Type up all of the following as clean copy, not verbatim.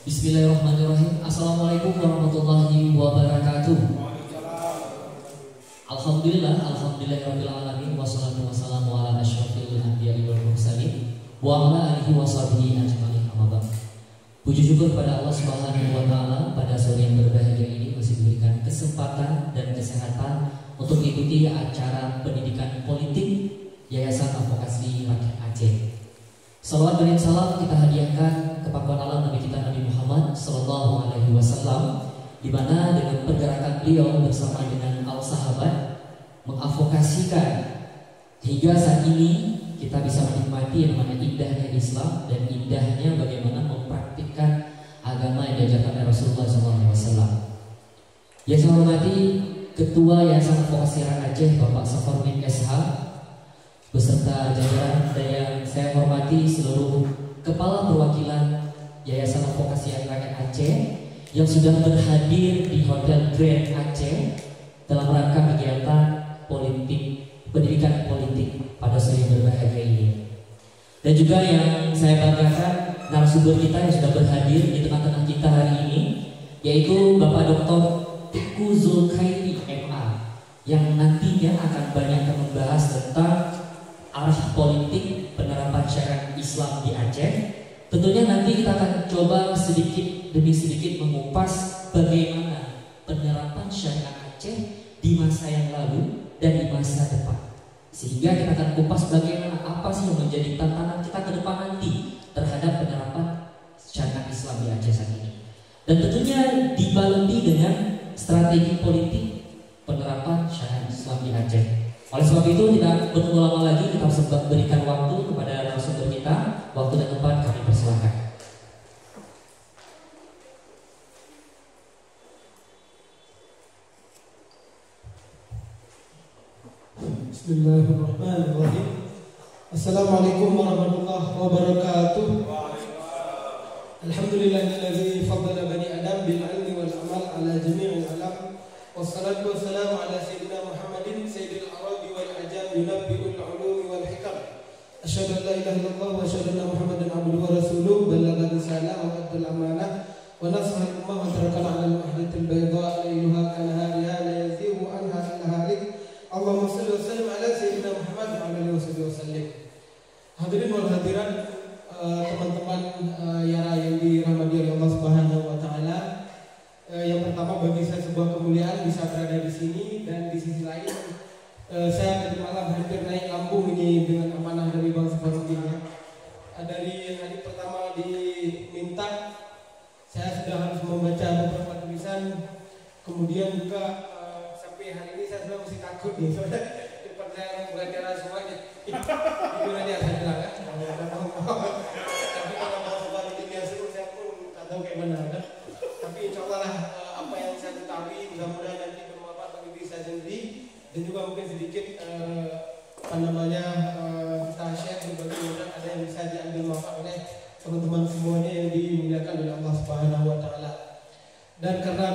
Bismillahirrahmanirrahim. Assalamualaikum warahmatullahi wabarakatuh. Alhamdulillahirabbil alamin wassalatu wassalamu ala asyrofil anbiya'i wal mursalin wa ala alihi washabihi ajmain, amma ba'd. Puji syukur kepada Allah Subhanahu wa taala pada sore yang berbahagia ini masih diberikan kesempatan dan kesehatan untuk mengikuti acara pendidikan politik Yayasan Advokasi Rakyat Aceh. Salawat dan salam kita hadiahkan ke pakuan Allah Nabi kita Nabi Muhammad Sallallahu Alaihi Wasallam, di mana dengan pergerakan beliau bersama dengan al-sahabat mengadvokasikan hingga saat ini kita bisa menikmati yang namanya indahnya Islam dan indahnya bagaimana mempraktikkan agama yang diajarkan oleh Rasulullah SAW. Yang saya hormati Ketua Yayasan Advokasi Rakyat Aceh Bapak Safarudin SH beserta jajaran, dan yang saya hormati seluruh kepala perwakilan Yayasan Advokasi Rakyat Aceh yang sudah berhadir di Hotel Grand Aceh dalam rangka kegiatan politik, pendidikan politik pada sore yang berbahagia ini. Dan juga yang saya banggakan narasumber kita yang sudah berhadir di tengah-tengah kita hari ini, yaitu Bapak Dr. Teku Zulkhairi MA, yang nantinya akan banyak membahas tentang arah politik penerapan syariat Islam di Aceh. Tentunya nanti kita akan coba sedikit demi sedikit mengupas bagaimana penerapan syariat Aceh di masa yang lalu dan di masa depan, sehingga kita akan kupas bagaimana apa sih yang menjadi tantangan kita ke depan nanti terhadap penerapan syariat Islam di Aceh saat ini, dan tentunya dibaluti dengan strategi politik penerapan syariat Islam di Aceh. Oleh sebab itu tidak berlama lagi, kita harus berikan waktu kepada narasumber kita. Waktu dan tempat kami persilakan. Bismillahirrahmanirrahim. Assalamualaikum warahmatullahi wabarakatuh. Alhamdulillahilladzi faddala bani Adam bil ilmi wal amal ala jami'il alam. Wassalatu wassalamu ala sayyidina Muhammadin sayyidil arabi wal ajam yunabbi'ul ulumi wal hikam. Asyhadu an la ilaha illallah wa asyhadu anna Muhammadan abduhu wa rasuluh ballagha risalah wa addal amanah wa nasaha al-ummah wa tarakana 'ala al-mahdatil bayda laylaha kanahariha la yazighu anha illa halik. Allahumma shalli wa sallim ala sayyidina Muhammad wa ala alihi wasallam. Hadirin wal hadirat, teman-teman Yara yang dirahmati oleh Allah Subhanahu wa taala. Yang pertama, bagi saya sebuah kemuliaan bisa berada di sini, dan di sisi lain saya tadi malam hampir naik lambung ini dengan amanah dari Bang Safarudin ya. Dari hari pertama diminta, saya sudah harus membaca beberapa tulisan, kemudian juga sampai hari ini saya sudah masih takut nih soalnya depan saya pengacara semuanya. Itu aja saya bilang ya. Tapi kalau Bang Safarudin yang suruh, saya pun tak tahu kayak mana kan. Tapi insya Allah lah, apa yang saya ketahui mudah-mudahan nanti bermanfaat bagi diri saya sendiri, dan juga mungkin sedikit kita share berbagi, mudah ada yang bisa diambil manfaat oleh teman-teman semuanya yang dimuliakan oleh Allah Subhanahu wa taala. Dan karena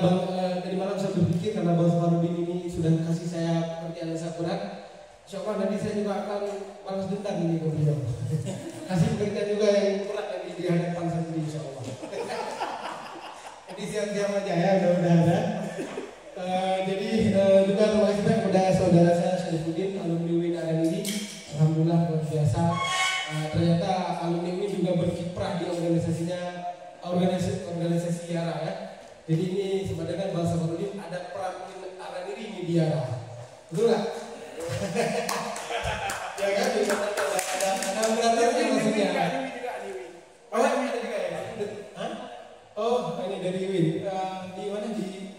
tadi malam saya berpikir, karena Bang Safarudin ini sudah kasih saya pengertian yang akurat, insya Allah nanti saya juga akan balas dendam ini ke beliau. Kasih pengertian juga yang akurat nanti di hadapan sendiri insya Allah. Jadi siap-siap aja ya, mudah-mudahan. Jadi juga terima kasih banyak kepada saudara saya Syarifuddin, alumni UIN Araniri. Alhamdulillah luar biasa. Ternyata alumni ini juga berkiprah di organisasi Yara ya. Jadi ini sebenarnya Bang Safarudin ada peran Araniri ini di Yara. Betul nggak? Ya kan? Ada beratnya maksudnya. Oh, ada juga ya? Oh, ini dari Win. Di mana di?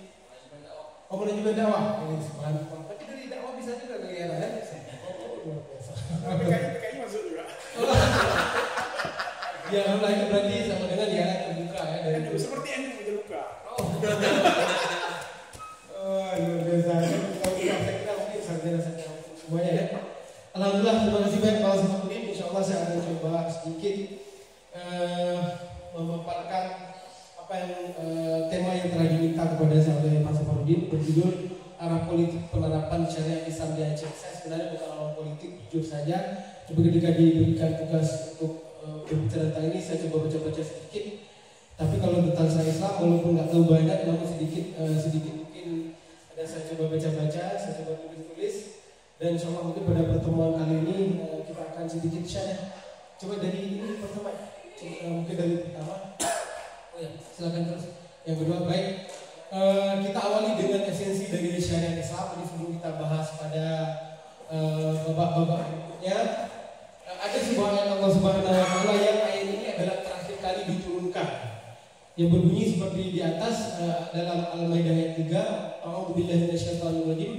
Oh, manajemen dakwah. Ini subhanallah. Tapi dari dakwah bisa juga kelihatan ya. Oh, luar biasa. PKI masuk juga. Ya, lagi berarti sama dengan dia terbuka ya dari itu. Seperti yang punya luka. Oh, luar biasa. Kalau kita kira mungkin sarjana semuanya ya. Alhamdulillah, terima kasih banyak Pak Safarudin. Insyaallah saya akan coba sedikit memaparkan apa yang tema yang telah diminta kepada saya oleh Pak Safarudin, berjudul arah politik penerapan syariat Islam di Aceh. Saya sebenarnya bukan orang politik, jujur saja. Tapi ketika diberikan tugas untuk berbicara tentang ini, saya coba baca-baca sedikit. Tapi kalau tentang syariat Islam walaupun nggak tahu banyak, namun sedikit mungkin ada saya coba baca-baca, saya coba tulis-tulis, dan insyaallah mungkin pada pertemuan kali ini kita akan sedikit share. Coba dari ini pertama, mungkin dari pertama. Oh ya, silakan terus. Yang kedua, baik. Kita awali dengan esensi dari syariat Islam. Jadi sebelum kita bahas pada babak-babak berikutnya, ada sebuah ayat Allah Subhanahu wa taala yang ayat ini adalah terakhir kali diturunkan, yang berbunyi seperti di atas dalam Al-Maidah ayat 3. A'udzubillahi minasyaitonir rajim.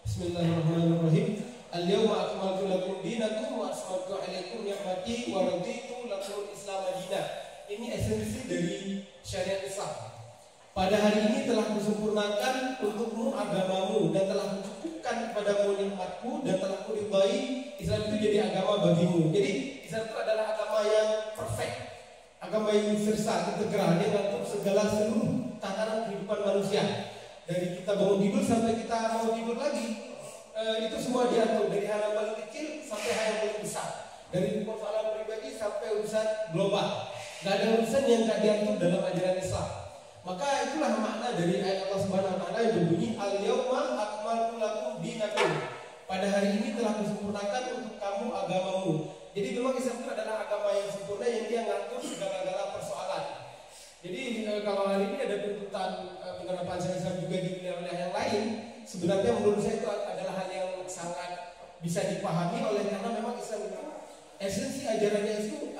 Bismillahirrahmanirrahim. Al-yawma akmaltu lakum dinakum wa asmatu 'alaikum ni'mati wa raditu lakum al-Islam dinan. Ini esensi dari syariat Islam. Pada hari ini telah kusempurnakan untukmu agamamu dan telah kucukupkan kepadamu nikmatku dan telah kuridhai Islam itu jadi agama bagimu. Jadi Islam itu adalah agama yang perfect, agama yang universal, integral, dia mengatur segala seluruh tatanan kehidupan manusia. Dari kita bangun tidur sampai kita mau tidur lagi, itu semua diatur, dari hal yang paling kecil sampai hal yang paling besar, dari persoalan pribadi sampai urusan global. Gak ada urusan yang gak diatur dalam ajaran Islam. Maka itulah makna dari ayat Allah Subhanahu wa taala yang berbunyi al-yauma akmaltu lakum dinakum. Pada hari ini telah kusempurnakan untuk kamu agamamu. Jadi memang Islam itu adalah agama yang sempurna yang dia ngatur segala-gala persoalan. Jadi kalau hari ini ada tuntutan penerapan syariat Islam juga dipilih oleh yang lain, sebenarnya menurut saya itu adalah hal yang sangat bisa dipahami oleh karena memang Islam itu esensi ajarannya itu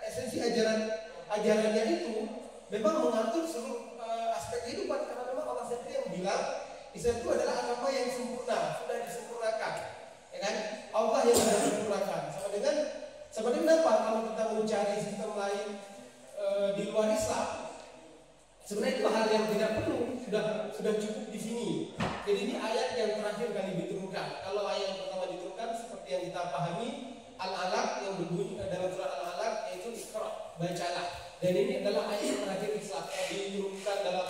esensi ajarannya itu memang mengatur seluruh aspek kehidupan, karena memang Allah sendiri yang bilang Islam itu adalah agama yang sempurna, sudah disempurnakan, ya kan? Allah yang sudah disempurnakan. Sama dengan apa? Kalau kita mau cari sistem lain di luar Islam, sebenarnya itu hal yang tidak perlu, sudah cukup di sini. Jadi ini ayat yang terakhir kali diturunkan. Kalau ayat yang pertama diturunkan seperti yang kita pahami, Al-Alaq yang berbunyi dalam surat Al-Alaq yaitu Iqra, bacalah. Dan ini adalah ayat terakhir Islam yang diturunkan dalam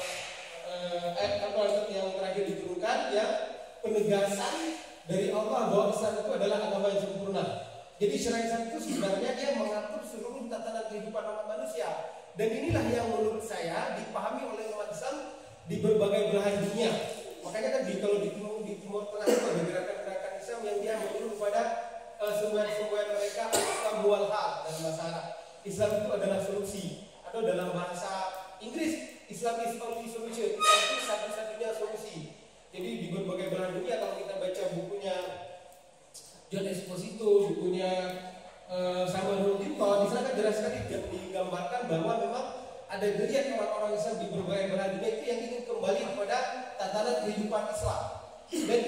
ayat yang terakhir diturunkan, yang penegasan dari Allah bahwa Islam itu adalah agama yang sempurna. Jadi syariat Islam itu sebenarnya dia mengatur seluruh tatanan kehidupan umat manusia. Dan inilah yang menurut saya dipahami oleh umat Islam di berbagai belahan dunia. Makanya kan kalau di Timur Tengah itu ada gerakan-gerakan Islam yang dia menyuruh kepada semboyan-semboyan mereka Islam wal hal dalam bahasa Arab. Islam itu adalah solusi, atau dalam bahasa Inggris Islam is only solution. Islam itu satu-satunya solusi. Jadi di berbagai belahan dunia kalau kita baca bukunya John Esposito, bukunya Samuel Huntington, di sana kan jelas sekali digambarkan bahwa memang ada geliat orang-orang Islam di berbagai belahan dunia itu yang ingin kembali kepada tatanan kehidupan Islam. Dan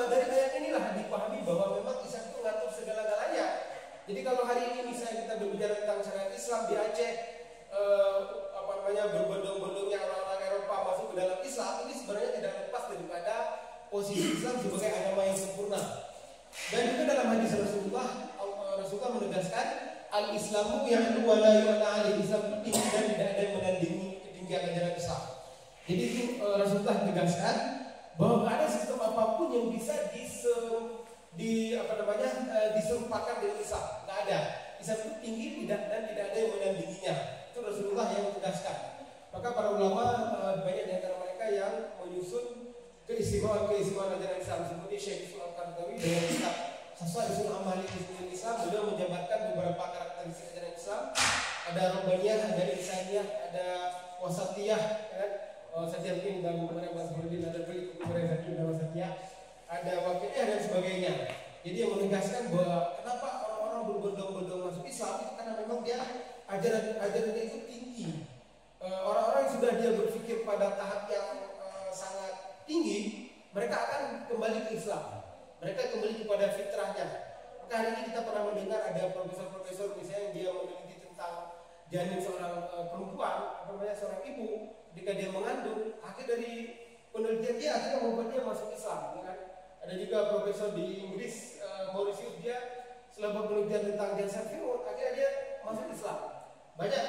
dari ayat inilah dipahami bahwa memang Islam itu mengatur segala-galanya. Jadi kalau hari ini misalnya kita berbicara tentang syariat Islam di Aceh, berbondong-bondongnya orang-orang Eropa masuk ke dalam Islam, ini sebenarnya tidak lepas daripada posisi Islam sebagai agama yang sempurna. Dan juga dalam hadis Rasulullah menegaskan al-Islamu ya'lu wa la yu'la 'alaihi. Islam itu tinggi dan tidak ada yang menandingi ketinggian ajaran Islam. Jadi itu Rasulullah tegaskan bahwa tidak ada sistem apapun yang bisa diserupakan dengan Islam. Tidak ada. Islam itu tinggi dan tidak ada yang menandinginya. Itu Rasulullah yang tegaskan. Maka para ulama banyak di antara mereka yang menyusun keistimewaan ajaran Islam, seperti Syekh Islam Al-Qardawi dalam kitab Khasaisul Amal Islam, beliau menjabarkan beberapa karakteristik ajaran Islam. Ada Rabbaniyah, ada Insaniyah, ada Wasatiyah, kan? Wasatiyah mungkin dalam beberapa bahasa Burdin, ada Wasatiyah, ada Waqi'iyah dan sebagainya. Jadi yang menegaskan bahwa kenapa orang-orang berbondong-bondong masuk Islam itu karena memang dia ajarannya itu tinggi. Orang-orang yang sudah dia berpikir pada tahap yang sangat tinggi, mereka akan kembali ke Islam. Mereka kembali kepada fitrahnya. Maka hari ini kita pernah mendengar ada profesor-profesor misalnya yang dia meneliti tentang janin seorang perempuan, seorang ibu, ketika dia mengandung, akhir dari penelitian dia akhirnya membuat dia masuk Islam. Kan? Ada juga profesor di Inggris, Mauritius, dia setelah penelitian tentang Jansan Firun, akhirnya dia masuk Islam. Banyak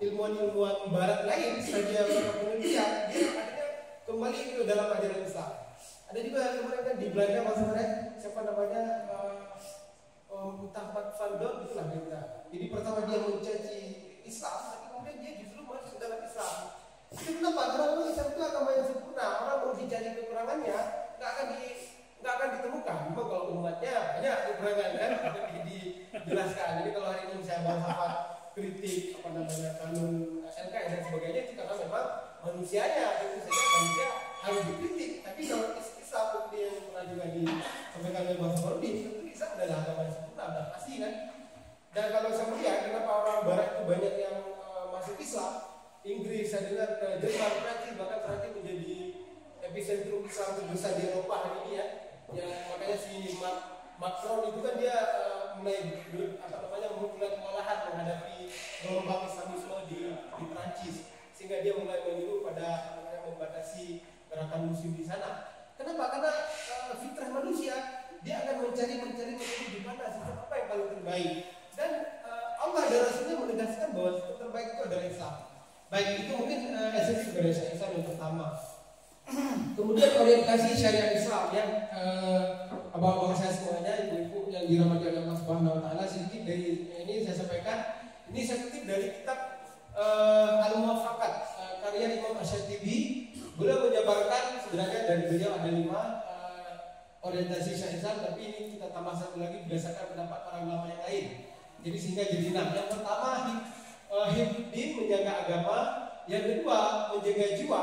ilmuwan-ilmuwan Barat lain setelah dia melakukan penelitian, dia akhirnya kembali ke dalam ajaran Islam. Ada juga kemarin kan di Belanda masalahnya siapa namanya Muhammad van Dort, itulah kita. Jadi pertama dia mencaci Islam, tapi kemudian dia justru masuk ke dalam Islam. Itu kenapa? Karena memang Islam itu agama yang sempurna. Orang mau dicari kekurangannya nggak akan ditemukan. Memang kalau umatnya banyak kekurangan kan, dijelaskan. Jadi kalau hari ini saya bahas apa kritik kanun LKS dan sebagainya, itu karena memang manusianya, tentu saja manusia harus dikritik. Tapi kalau Islam seperti yang pernah juga disampaikan oleh Bang Safarudin, tentu Islam adalah agama yang sempurna, sudah pasti kan. Dan kalau saya melihat kenapa orang Barat itu banyak yang masuk Islam, Inggris, saya dengar Jerman, Prancis, bahkan Prancis menjadi epicentrum Islam terbesar di Eropa hari ini ya. Yang makanya si Macron itu kan dia mulai kewalahan menghadapi gelombang Islamisme di Prancis, sehingga dia mulai menyuruh pada membatasi gerakan muslim di sana. Kenapa? Karena fitrah manusia dia akan mencari di mana sistem apa yang paling terbaik. Dan Allah dan Rasulnya menegaskan bahwa sistem terbaik itu adalah Islam. Baik, itu mungkin esensi dari Islam yang pertama. Kemudian orientasi syariat Islam yang abang-abang saya semuanya, ibu-ibu yang dirahmati oleh Allah Subhanahu Wa Taala, sedikit dari ini saya sampaikan. Ini saya kutip dari kitab Al-Muwafaqat karya Imam Asy-Syatibi. Beliau menjabarkan sebenarnya dari beliau ada 5 orientasi syariat Islam, tapi ini kita tambah satu lagi berdasarkan pendapat para ulama yang lain. Jadi sehingga jadi 6. Yang pertama hifdin, menjaga agama. Yang kedua menjaga jiwa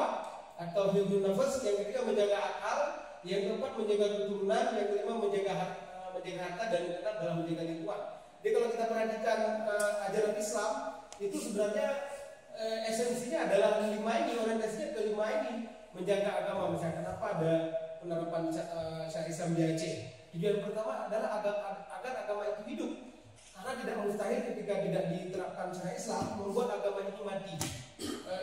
atau hifdun nafas. Yang ketiga menjaga akal. Yang keempat menjaga keturunan. Yang kelima menjaga harta. Dan yang keenam dalam menjaga lingkungan. Jadi kalau kita perhatikan ajaran Islam itu sebenarnya esensinya adalah 5 ini, orientasinya ke 5 ini. Menjaga agama, misalnya kenapa ada penerapan syariat Islam di Aceh. Tujuan pertama adalah agar agama itu hidup. Karena tidak mustahil ketika tidak diterapkan syariat Islam membuat agama itu mati.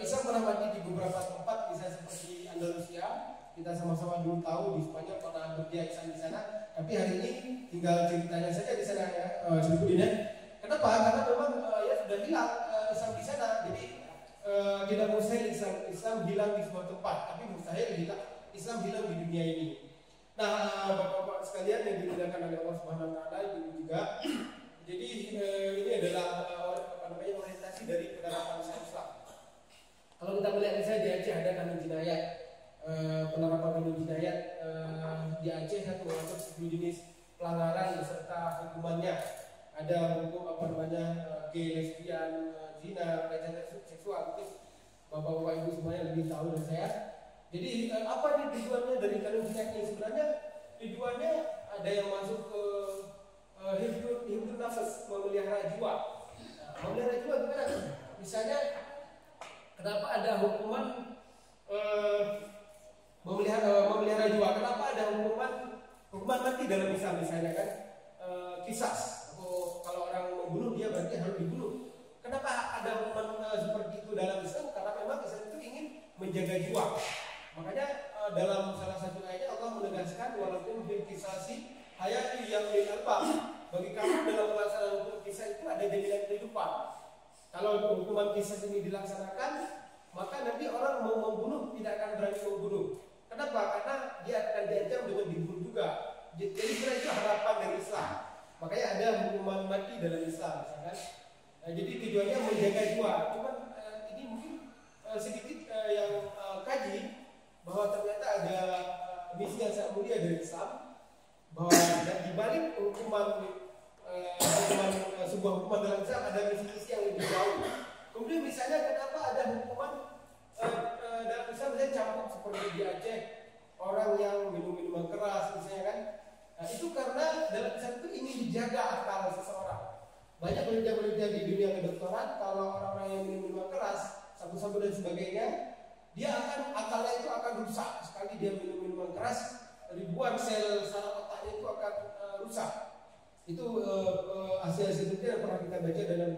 Islam pernah mati di beberapa tempat, misalnya seperti Andalusia. Kita sama-sama dulu tahu di Spanyol pernah berdiri Islam di sana. Tapi hari ini tinggal ceritanya saja di sana ya, Syarifudin. Kenapa? Karena memang ya sudah hilang Islam di sana. Jadi tidak mustahil Islam hilang di semua tempat, tapi mustahil Islam hilang di dunia ini. Nah, bapak-bapak sekalian yang dimuliakan oleh Allah Subhanahu Wa Taala, itu juga. Jadi ini adalah orientasi dari penerapan syariat Islam. Kalau kita melihat misalnya di Aceh ada kanun jinayat, penerapan kanun jinayat di Aceh satu mengatur 10 jenis pelanggaran beserta hukumannya. Ada hukum gay, lesbian, zina, pelecehan seksual. Mungkin bapak-bapak ibu semuanya lebih tahu dari saya. Jadi apa nih tujuannya dari kanun jinayat ini? Sebenarnya tujuannya ada yang masuk ke hifdun nafas, memelihara jiwa. Memelihara jiwa gimana? Misalnya kenapa ada hukuman memelihara jiwa? Kenapa ada hukuman mati dalam Islam misalnya kan? Kisas. Atau kalau orang membunuh dia berarti harus dibunuh. Kenapa ada hukuman seperti itu dalam Islam? Karena memang Islam itu ingin menjaga jiwa. Makanya dalam salah satu ayatnya Allah menegaskan walaupun bil kisasi hayati yang lil albab. Bagi kamu dalam pelaksanaan hukum kisah itu ada jaminan kehidupan. Kalau hukuman kisah ini dilaksanakan, maka nanti orang mau membunuh tidak akan berani membunuh. Kenapa? Karena dia akan diancam dengan dibunuh juga. Jadi itu harapan dari Islam. Makanya ada hukuman mati dalam Islam, misalkan. Jadi tujuannya menjaga jiwa. Cuman ini mungkin sedikit yang kaji bahwa ternyata ada misi yang sangat mulia dari Islam, bahwa di balik sebuah hukuman dalam Islam ada misi-misi yang lebih jauh. Kemudian misalnya kenapa ada hukuman dalam Islam misalnya cambuk seperti di Aceh, orang yang minum minuman keras misalnya kan. Itu karena dalam Islam itu ingin dijaga akal seseorang. Banyak penelitian-penelitian di dunia kedokteran, kalau orang-orang yang minum minuman keras, sabu-sabu dan sebagainya, akalnya itu akan rusak. Sekali dia minum minuman keras, ribuan sel saraf otaknya itu akan rusak. Itu hasil-hasil penelitian yang pernah kita baca dalam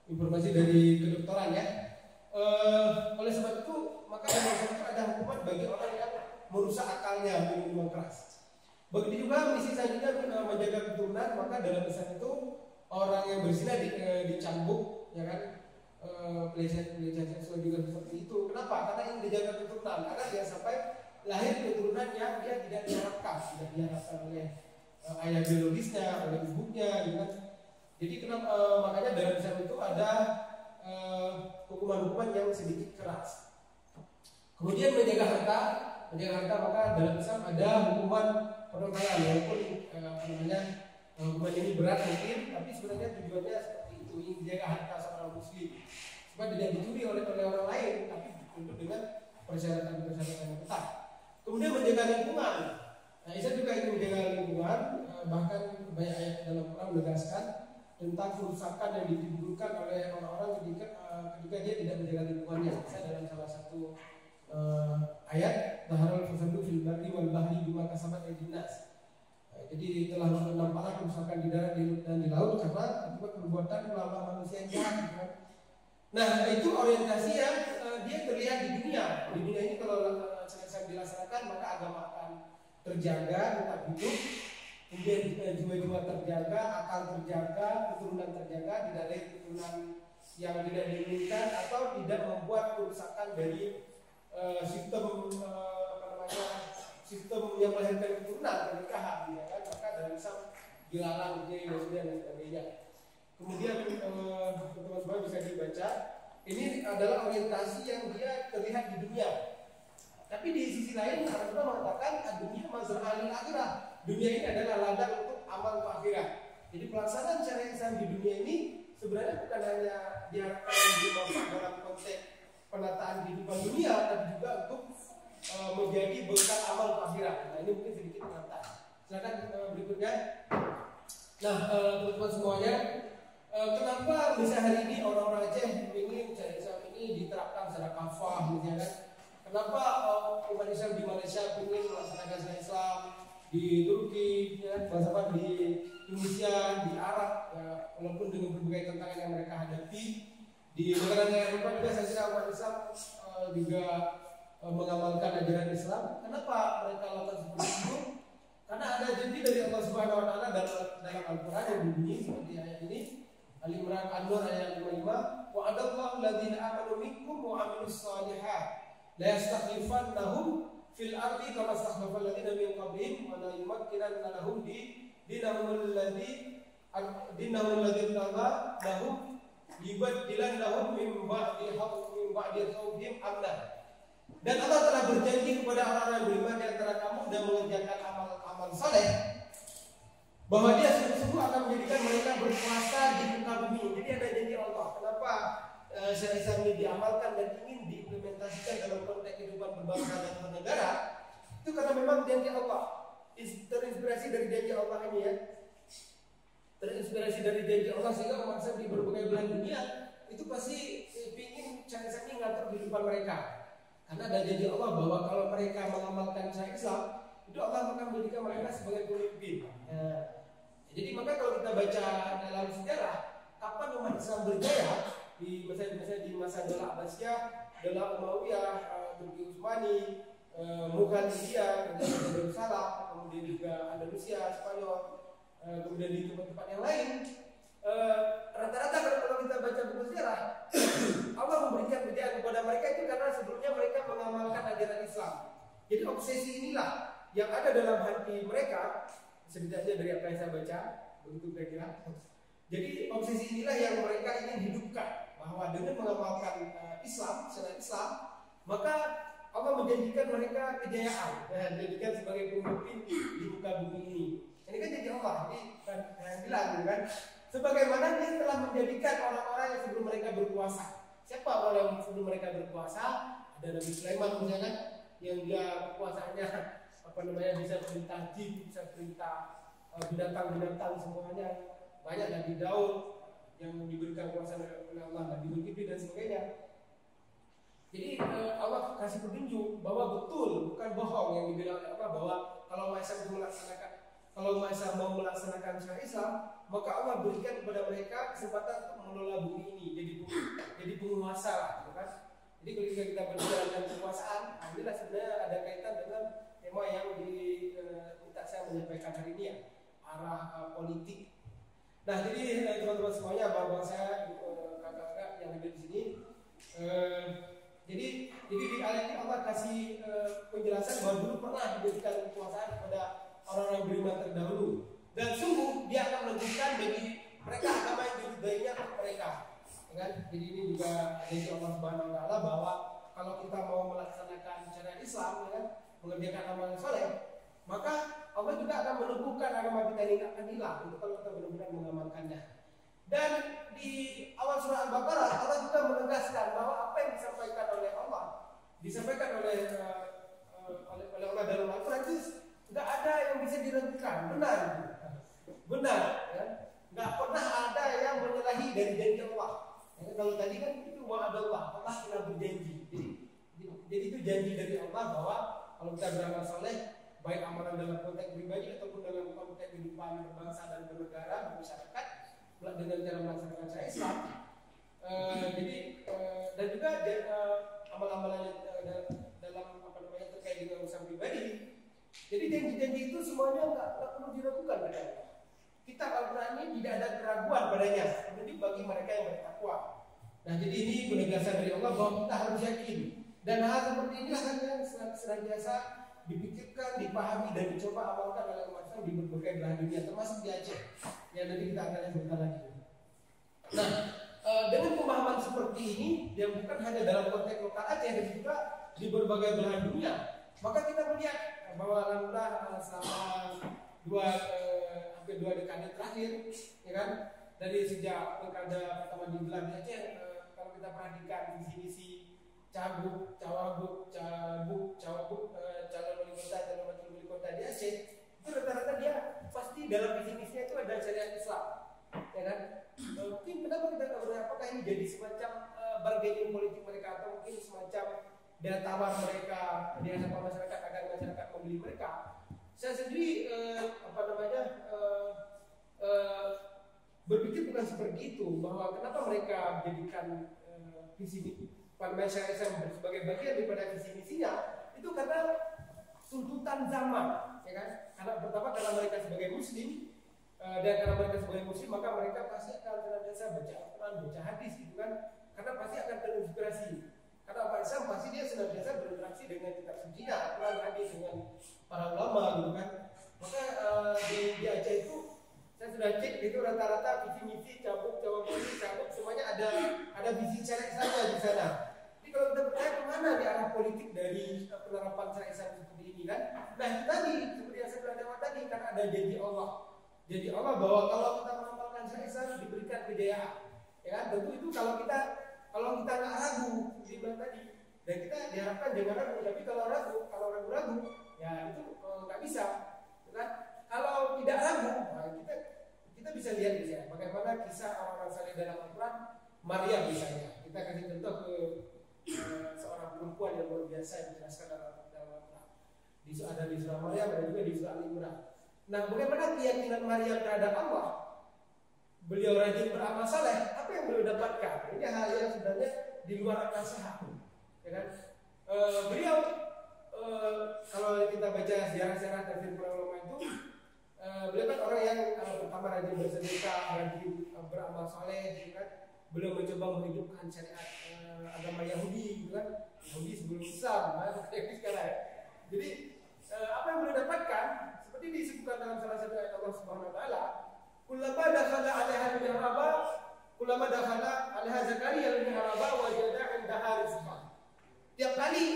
informasi dari kedokteran ya. Oleh sebab itu, maka dalam Islam itu ada hukuman bagi orang yang merusak akalnya minum minuman keras. Begitu juga misi selanjutnya menjaga keturunan, maka dalam Islam itu orang yang berzina dicambuk, ya kan, pelecehan seksual juga seperti itu. Kenapa? Karena ingin dijaga keturunan, karena dia sampai lahir keturunan yang dia tidak diharapkan oleh ayah biologisnya, oleh ibunya, gitu kan. Jadi makanya dalam Islam itu ada hukuman-hukuman yang sedikit keras. Kemudian menjaga harta maka dalam Islam ada hukuman penerbangan, walaupun hukuman ini berat mungkin, tapi sebenarnya tujuannya seperti itu, ingin menjaga harta seorang muslim supaya tidak dicuri oleh orang lain, tapi tentu dengan persyaratan-persyaratan yang ketat. Kemudian menjaga lingkungan. Nah, Islam juga ingin menjaga lingkungan, bahkan banyak ayat dalam Quran menegaskan tentang kerusakan yang ditimbulkan oleh orang-orang ketika dia tidak menjaga lingkungannya. Saya dalam salah satu ayat zaharul fasadu fil barri wal bahri bima kasabat aydin nas. Jadi telah nampaklah kerusakan di darat dan di laut karena akibat perbuatan melawan manusia yang jahat. Nah, itu orientasi yang dia terlihat di dunia. Di dunia ini kalau saya dilaksanakan maka agama akan terjaga, tetap hidup. Kemudian jiwa-jiwa terjaga, akal terjaga, keturunan terjaga, tidak ada keturunan yang tidak diinginkan atau tidak membuat kerusakan dari sistem yang melahirkan keturunan pernikahan, ya kan? Maka dalam Islam dilarang dan sebagainya. Kemudian teman-teman bisa dibaca, ini adalah orientasi yang dia terlihat di dunia. Tapi di sisi lain Rasulullah mengatakan dunia mazra'ul akhirah. Dunia ini adalah ladang untuk amal akhirat. Jadi pelaksanaan syariat Islam di dunia ini sebenarnya bukan hanya diharapkan dimanfaat dalam konteks penataan kehidupan dunia, tapi juga untuk menjadi bekal amal akhirat. Nah, ini mungkin sedikit pengantar. Silakan berikutnya. Nah, teman-teman semuanya, kenapa misalnya hari ini orang-orang Aceh ingin syariat Islam ini diterapkan secara kafah, misalnya kan? Kenapa umat Islam di Malaysia ingin melaksanakan syariat Islam, di Turki, ya, bahasa di Indonesia, di Arab, ya, walaupun dengan berbagai tantangan yang mereka hadapi, di negara-negara Eropa juga saya kira umat Islam juga mengamalkan ajaran Islam. Kenapa mereka lakukan seperti itu? Karena ada janji dari Allah Subhanahu Wa Taala dalam Al-Quran yang berbunyi seperti ayat ini, Al-Imran An-Nur ayat 55, wa adallahu alladziina aamanu minkum wa 'amilus shalihat la yastakhlifannahum fil ardi kama istakhlafal ladziina min qablihim wa la yumakkinanna lahum dinahum alladzi tagha lahum yubaddilannahum min ba'di khawfihim amna. Dan Allah telah berjanji kepada orang-orang beriman di antara kamu dan mengerjakan amal saleh bahwa Dia sungguh-sungguh akan menjadikan mereka berkuasa di muka bumi. Jadi ada janji Allah. Kenapa syariat Islam ini diamalkan dan ingin diimplementasikan dalam konteks kehidupan berbangsa dan bernegara? Itu karena memang janji Allah. Terinspirasi dari janji Allah ini, ya. Terinspirasi dari janji Allah sehingga umat Islam di berbagai belahan dunia itu pasti ingin syariat Islam ini ngatur kehidupan mereka. Karena ada janji Allah bahwa kalau mereka mengamalkan syariat Islam, itu Allah akan menjadikan mereka sebagai pemimpin. Jadi maka kalau kita baca dalam sejarah, kapan umat Islam berjaya di masa Daulah Abbasiyah, Daulah Umayyah, Turki Utsmani, Mughaliyah, Darussalam, kemudian juga Andalusia, Spanyol, kemudian di tempat-tempat yang lain. Rata-rata kalau kita baca buku sejarah, Allah memberikan kejayaan kepada mereka itu karena sebelumnya mereka mengamalkan ajaran Islam. Jadi obsesi inilah yang ada dalam hati mereka, setidaknya dari apa yang saya baca, begitu kira-kira. Jadi obsesi inilah yang mereka ingin hidupkan, bahwa dengan mengamalkan Islam, syariat Islam, maka Allah menjanjikan mereka kejayaan dan menjadikan sebagai pemimpin di muka bumi ini. Ini kan janji Allah, ini kan yang bilang, kan? Sebagaimana Dia telah menjadikan orang-orang yang sebelum mereka berkuasa. Siapa orang yang sebelum mereka berkuasa? Ada Nabi Sulaiman misalnya, yang dia kekuasaannya bisa perintah jin, bisa perintah binatang-binatang semuanya. Banyak Nabi Daud yang diberikan kuasa oleh Allah, Nabi Zulkifli dan sebagainya. Jadi Allah kasih petunjuk bahwa betul, bukan bohong yang dibilang oleh Allah, bahwa kalau umat Islam mau melaksanakan syariat Islam, maka Allah berikan kepada mereka kesempatan untuk mengelola bumi ini, jadi penguasa, gitu kan? Jadi ketika kita berbicara tentang kekuasaan, inilah sebenarnya ada kaitan dengan tema yang minta saya menyampaikan hari ini, ya, arah politik. Nah, jadi teman-teman semuanya, bahwa saya kakak-kakak yang ada di sini, jadi di ayat ini Allah kasih penjelasan bahwa dulu pernah diberikan kekuasaan kepada orang-orang beriman terdahulu, dan sungguh Dia akan menentukan bagi mereka agama yang diridainya untuk mereka. ya kan? Jadi ini juga dari Allah Subhanahu Wa Taala bahwa kalau kita mau melaksanakan syariat Islam, ya kan, mengerjakan amalan soleh, maka Allah juga akan menumbuhkan agama kita ini akan hilang untuk kalau kita benar-benar mengamalkannya. Dan di awal surah Al-Baqarah Allah juga menegaskan bahwa apa yang disampaikan oleh Allah, disampaikan oleh Allah dalam Al-Quran itu nggak ada yang bisa diragukan, benar, ya. Nggak pernah ada yang menyalahi dari janji Allah. Ya, kalau tadi kan itu wa'adallah, Allah telah berjanji. Jadi itu janji dari Allah bahwa kalau kita beramal soleh, baik amalan dalam konteks pribadi ataupun dalam konteks kehidupan berbangsa dan bernegara, bermasyarakat, dengan cara melaksanakan syariat Islam. Dan juga amal-amalan dalam terkait dengan urusan pribadi. Jadi janji-janji itu semuanya nggak perlu diragukan padanya. Kita Al-Quran ini tidak ada keraguan padanya, terlebih bagi mereka yang bertakwa. Nah, jadi ini penegasan dari Allah bahwa kita harus yakin. Dan hal seperti inilah yang senantiasa dipikirkan, dipahami dan dicoba amalkan oleh umat Islam di berbagai belahan dunia, termasuk di Aceh. Yang nanti kita akan lihat sebentar lagi. Nah, dengan pemahaman seperti ini, yang bukan hanya dalam konteks lokal Aceh, dan juga di berbagai belahan dunia, maka kita melihat bahwa alhamdulillah selama hampir 2 dekade terakhir, ya kan, dari sejak pilkada pertama digelar di Aceh, kalau kita perhatikan visi-misi cagup, cawagub, calon wali kota, calon wakil wali kota di Aceh, itu rata-rata dia pasti dalam visi-misinya itu ada syariat Islam, ya kan? Mungkin kenapa kita nggak berani? Apakah ini jadi semacam bargaining politik mereka atau mungkin semacam daya tawar mereka di hadapan masyarakat agar masyarakat membeli mereka? Saya sendiri berpikir bukan seperti itu, bahwa kenapa mereka menjadikan visi Syariat Islam sebagai bagian daripada visi misinya itu karena tuntutan zaman, ya kan? Karena mereka sebagai muslim, dan karena mereka sebagai muslim maka mereka pasti akan senantiasa baca Al-Quran, baca hadis, gitu kan? Karena pasti akan terinspirasi. Karena orang Islam pasti dia senantiasa berinteraksi dengan kitab suci, Al-Quran, hadis, dengan para ulama, gitu kan? Maka di Aceh itu saya sudah cek itu rata-rata visi misi cabut semuanya ada visi syariat saja di sana. Jadi kalau kita bertanya kemana di arah politik dari penerapan syariat Islam seperti ini kan? Nah itu tadi seperti yang saya bilang tadi kan ada janji Allah. Janji Allah bahwa kalau kita mengamalkan syariat Islam diberikan kejayaan. Ya kan? Tentu itu kalau kita nggak ragu seperti bilang tadi, dan kita diharapkan jangan ragu. Tapi kalau ragu-ragu ya itu nggak bisa. Kan? Kalau tidak ragu, nah kita bisa lihat di sini bagaimana kisah orang-orang saleh dalam Al-Quran. Maryam misalnya, kita kasih contoh ke seorang perempuan yang luar biasa yang dijelaskan dalam Al-Quran. Ada di surah Maryam dan juga di surah Al-Imran. Nah, bagaimana keyakinan Maryam terhadap Allah? Beliau rajin beramal saleh. Apa yang beliau dapatkan? Ini hal yang sebenarnya di luar akal sehat, ya kan? Beliau kalau kita baca sejarah-sejarah tafsir para ulama itu, beliau kan orang yang pertama rajin bersedekah, rajin beramal saleh, gitu kan? Beliau mencoba menghidupkan syariat agama Yahudi, gitu kan? Yahudi sebelum Islam, sekarang. Jadi apa yang beliau dapatkan seperti disebutkan dalam salah satu ayat Allah Subhanahu Wa Taala, kullama dakhala 'alaiha al-mihraba, kullama dakhala 'alaiha Zakaria al-mihraba wajada 'indaha rizqan. Tiap kali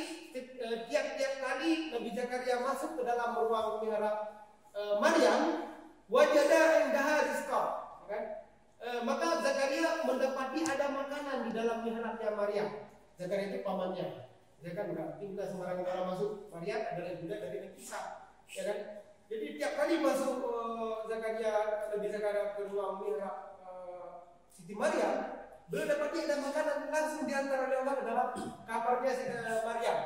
Nabi Zakaria masuk ke dalam ruang mihrab Maryam, wajada 'indaha rizqan, kan? Maka Zakaria mendapati ada makanan di dalam mihrabnya Maryam. Zakaria itu pamannya. Ya kan, enggak tinggal sembarangan orang masuk. Maryam adalah budak dari Nabi Isa, ya kan? Jadi tiap kali masuk Nabi Zakaria ke ruang mihrab Siti Maryam, beliau dapati ada makanan langsung diantar oleh Allah ke dalam kamarnya Maryam.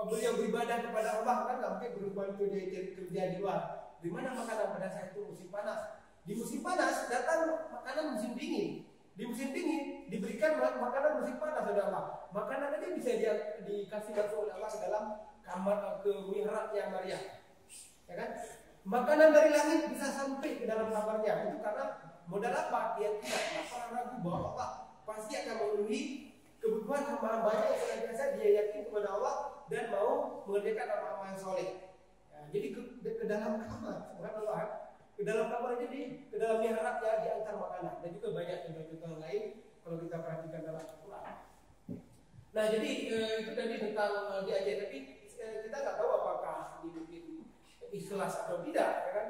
Beliau beribadah kepada Allah, kan nggak mungkin berubah kerja di luar. Di mana makanan pada saat itu musim panas? Di musim panas datang makanan musim dingin. Di musim dingin diberikan makanan musim panas oleh Allah. Makanan aja bisa dikasih langsung oleh Allah ke dalam kamar ke mihrabnya Maryam. Ya kan? Makanan dari langit bisa sampai ke dalam kamarnya. Itu karena modal apa? Dia tidak pernah ragu bahwa Allah pasti akan memenuhi kebutuhan hamba-hambanya yang senantiasa dia yakin kepada Allah dan mau mengerjakan amal-amal yang soleh. Ya, jadi ke dalam kamar, subhanallah. Ke dalam kamar, jadi ke dalam mihrab ya diantar makanan, dan juga banyak contoh-contoh lain kalau kita perhatikan dalam Al-Quran. Nah, jadi itu tadi tentang di Aceh, tapi kita nggak tahu apakah ini mungkin ikhlas atau tidak, ya kan?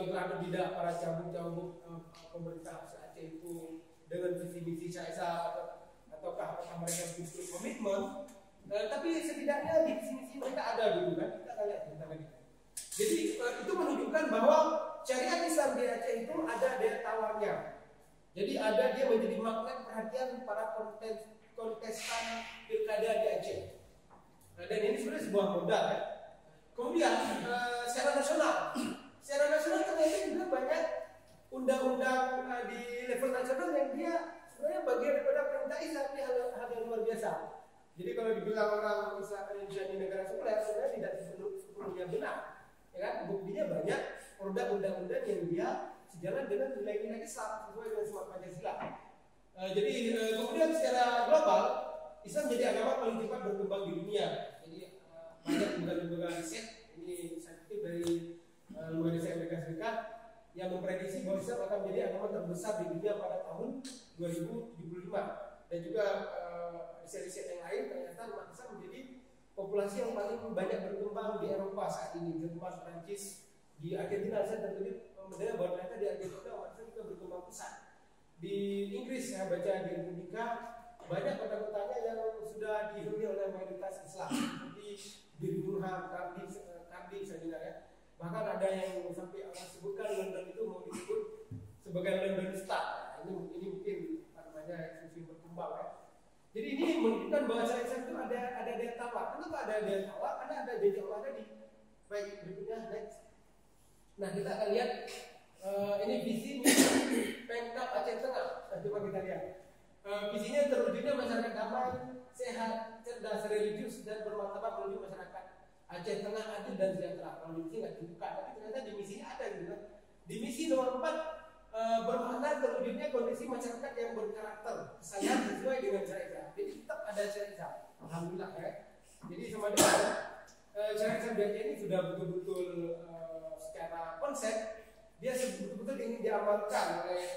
Ikhlas atau tidak para cabut-cabut pemerintah Aceh itu dengan visi misi Syaiza ataukah apakah mereka butuh komitmen? Tapi setidaknya di visi misi mereka ada dulu kan? Kita akan lihat tentang ini. Jadi itu menunjukkan bahwa syariat Islam di Aceh itu ada daya tawarnya. Jadi ada dia menjadi magnet perhatian para kontestan pilkada di Aceh. Dan ini sebenarnya sebuah modal ya. Kemudian secara nasional ternyata juga banyak undang-undang di level nasional yang dia sebenarnya bagian daripada perintah Islam, ini hal yang luar biasa. Jadi kalau dibilang orang Indonesia di negara sekuler sebenarnya tidak sepenuhnya benar, ya kan? Buktinya banyak undang-undang yang dia sejalan dengan nilai-nilai Islam sesuai dengan semangat Pancasila. Jadi kemudian secara global Islam menjadi agama paling cepat berkembang di dunia. Jadi banyak lembaga riset, ini saya kutip dari lembaga riset Amerika Serikat yang memprediksi bahwa Islam akan menjadi agama terbesar di dunia pada tahun 2075. Dan juga riset-riset yang lain ternyata umat Islam menjadi populasi yang paling banyak berkembang di Eropa saat ini, Jerman, Prancis, di Argentina. Saya tertulis mendengar bahwa ternyata di Argentina umat Islam juga berkembang pesat. Di Inggris saya baca di Republika banyak kota-kotanya yang sudah dihuni oleh mayoritas Islam seperti Birmingham, Cardiff saya ya. Bahkan ada yang sampai orang sebutkan London itu mau disebut sebagai London Star. Ini mungkin apa namanya isu berkembang ya. Jadi ini menunjukkan bahwa Islam itu ada daya tawar. Kenapa ada daya tawar? Karena ada janji Allah tadi. Baik, berikutnya next. Nah, kita akan lihat ini visi Pemkab Aceh Tengah. Nah, coba kita lihat. Visinya terwujudnya masyarakat damai, sehat, cerdas, religius dan bermartabat menuju masyarakat Aceh Tengah adil dan sejahtera. Kalau di misi nggak dibuka, tapi ternyata di misinya ada gitu. Di misi nomor 4 bermakna terwujudnya kondisi masyarakat yang berkarakter, kesayang sesuai dengan syariat. Jadi tetap ada syariat. Alhamdulillah ya. Jadi sama dengan syariat Aceh ini sudah betul-betul secara konsep dia betul-betul ingin diamalkan oleh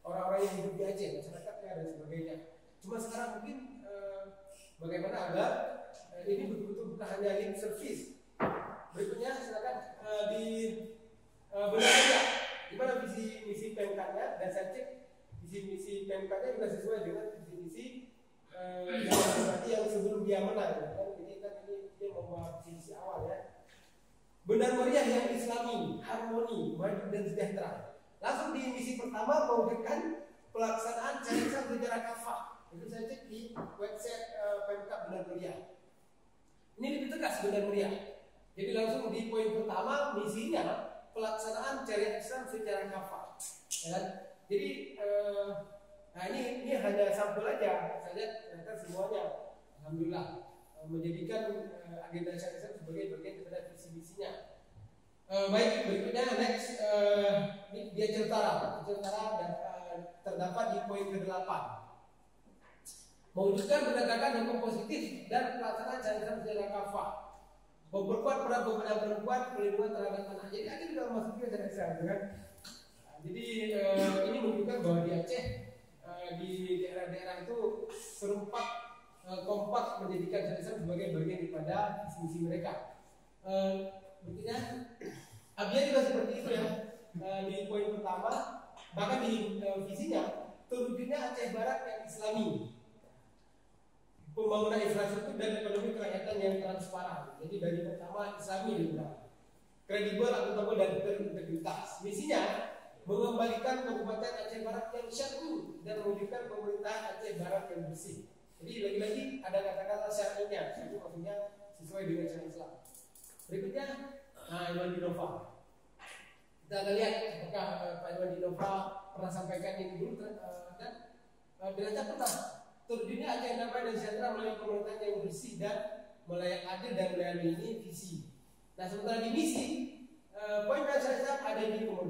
orang-orang yang hidup di Aceh, masyarakatnya dan sebagainya. Cuma sekarang mungkin bagaimana agar ini betul-betul bukan hanya lip service. Berikutnya silakan di benar di mana visi misi Pemkabnya, dan saya cek visi misi Pemkabnya juga sesuai dengan visi misi yang sebelum dia menang. Ini dia membawa visi misi awal ya. Benar meriah yang Islami, harmoni, maju dan sejahtera. Langsung di misi pertama mewujudkan pelaksanaan syariat secara kafah. Itu saya cek di website Pemkab Benar Meriah. Ini lebih tegas Benar Meriah. Jadi langsung di poin pertama misinya pelaksanaan syariat Islam secara kafah. Ya. Jadi nah ini hanya sampel aja. Saya lihat ternyata semuanya alhamdulillah menjadikan agenda syariat Islam sebagai bagian daripada visi misinya. Baik, berikutnya next dia Utara dan terdapat di poin ke-8. Mewujudkan penegakan hukum positif dan pelaksanaan syariat secara kafah. Memperkuat peran pemberdayaan perempuan, perlindungan terhadap anak. Jadi ada juga masuknya syariat Islam, kan? Jadi ini menunjukkan bahwa di Aceh di daerah-daerah itu serempak kompak menjadikan syariat Islam sebagai bagian daripada visi mereka. Berikutnya Abia juga seperti itu ya. Di poin pertama, bahkan di visinya terwujudnya Aceh Barat yang Islami, pembangunan infrastruktur dan ekonomi kerakyatan yang transparan. Jadi dari pertama Islami juga kredibel, akuntabel dan berintegritas. Misinya mengembalikan Kabupaten Aceh Barat yang syar'i dan mewujudkan pemerintahan Aceh Barat yang bersih. Jadi lagi-lagi ada kata-kata syar'inya, itu maksudnya sesuai dengan syariat Islam. Berikutnya Iwan Dinova. Kita akan lihat apakah Pak Iwan Dinova pernah sampaikan ini dulu dan belajar pernah terwujudnya Aceh damai dan sejahtera melalui pemerintahan yang bersih dan melayak adil dan melayani ini visi. Nah sementara di misi poin syariat Islam ada di nomor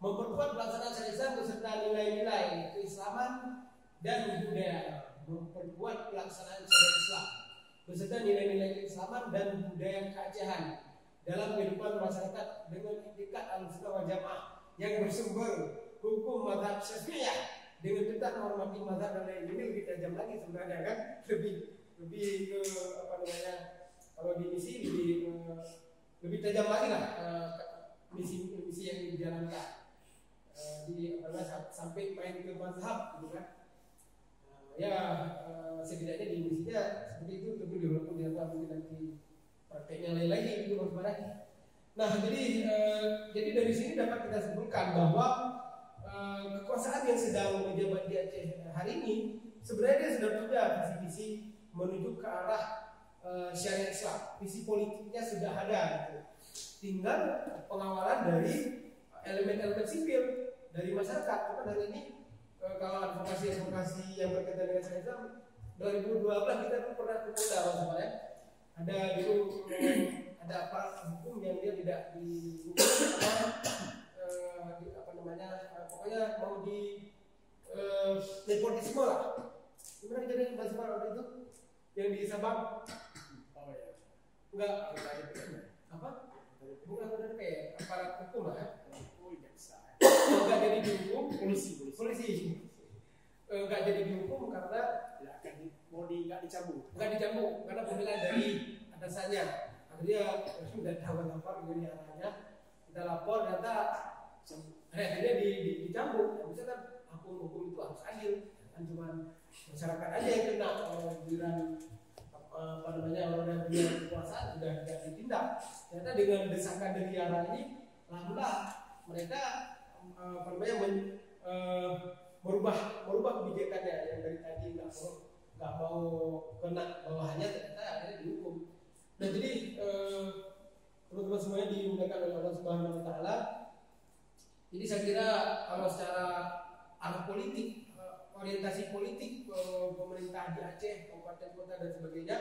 2. Memperkuat pelaksanaan syariat Islam beserta nilai-nilai keislaman dan budaya. Memperkuat pelaksanaan syariat Islam beserta nilai-nilai keislaman dan budaya keacehan dalam kehidupan masyarakat dengan itikat al-sunnah wal jamaah yang bersumber hukum mazhab Syafi'iyah dengan tetap menghormati mazhab dan lain ini lebih tajam lagi sebenarnya kan, lebih ke apa namanya, kalau di misi lebih tajam lagi lah misi yang dijalankan di apa namanya, sampai main ke mazhab gitu kan. Setidaknya di misinya seperti itu, tapi di walaupun dia mungkin nanti prakteknya lain lagi gitu sebenarnya. Nah jadi dari sini dapat kita simpulkan bahwa kekuasaan yang sedang menjabat di Aceh hari ini sebenarnya dia sudah punya visi-visi menuju ke arah syariat Islam. Visi politiknya sudah ada gitu. Tinggal pengawalan dari elemen-elemen sipil dari masyarakat. Karena hari ini kalau advokasi yang berkaitan dengan syariat Islam 2012 kita pun pernah ke Polda maksudnya. Ada dulu ada aparat hukum yang dia tidak pokoknya mau di nepotisme lah. Gimana kejadian bahasa waktu itu yang di Sabang? Oh ya. Enggak apa? Bukan benar kayak aparat hukum lah ya. Oh biasa. Enggak jadi dihukum polisi. Enggak jadi dihukum karena nggak dicabut karena pemilihan dari atasannya. Akhirnya sudah tahu lapor dari arahnya, kita lapor data akhirnya dicambuk. Bisa kan hukum itu harus adil, kan cuma masyarakat aja yang kena giliran apa namanya orang yang punya kekuasaan sudah tidak ditindak. Ternyata dengan desakan dari arah ini, alhamdulillah mereka merubah kebijakannya yang dari tadi nggak mau kena bawahannya, ternyata akhirnya dihukum. Nah jadi teman-teman semuanya dimuliakan oleh Allah Subhanahu Wa Taala. Jadi saya kira kalau secara arah politik, orientasi politik pemerintah di Aceh, kabupaten kota dan sebagainya,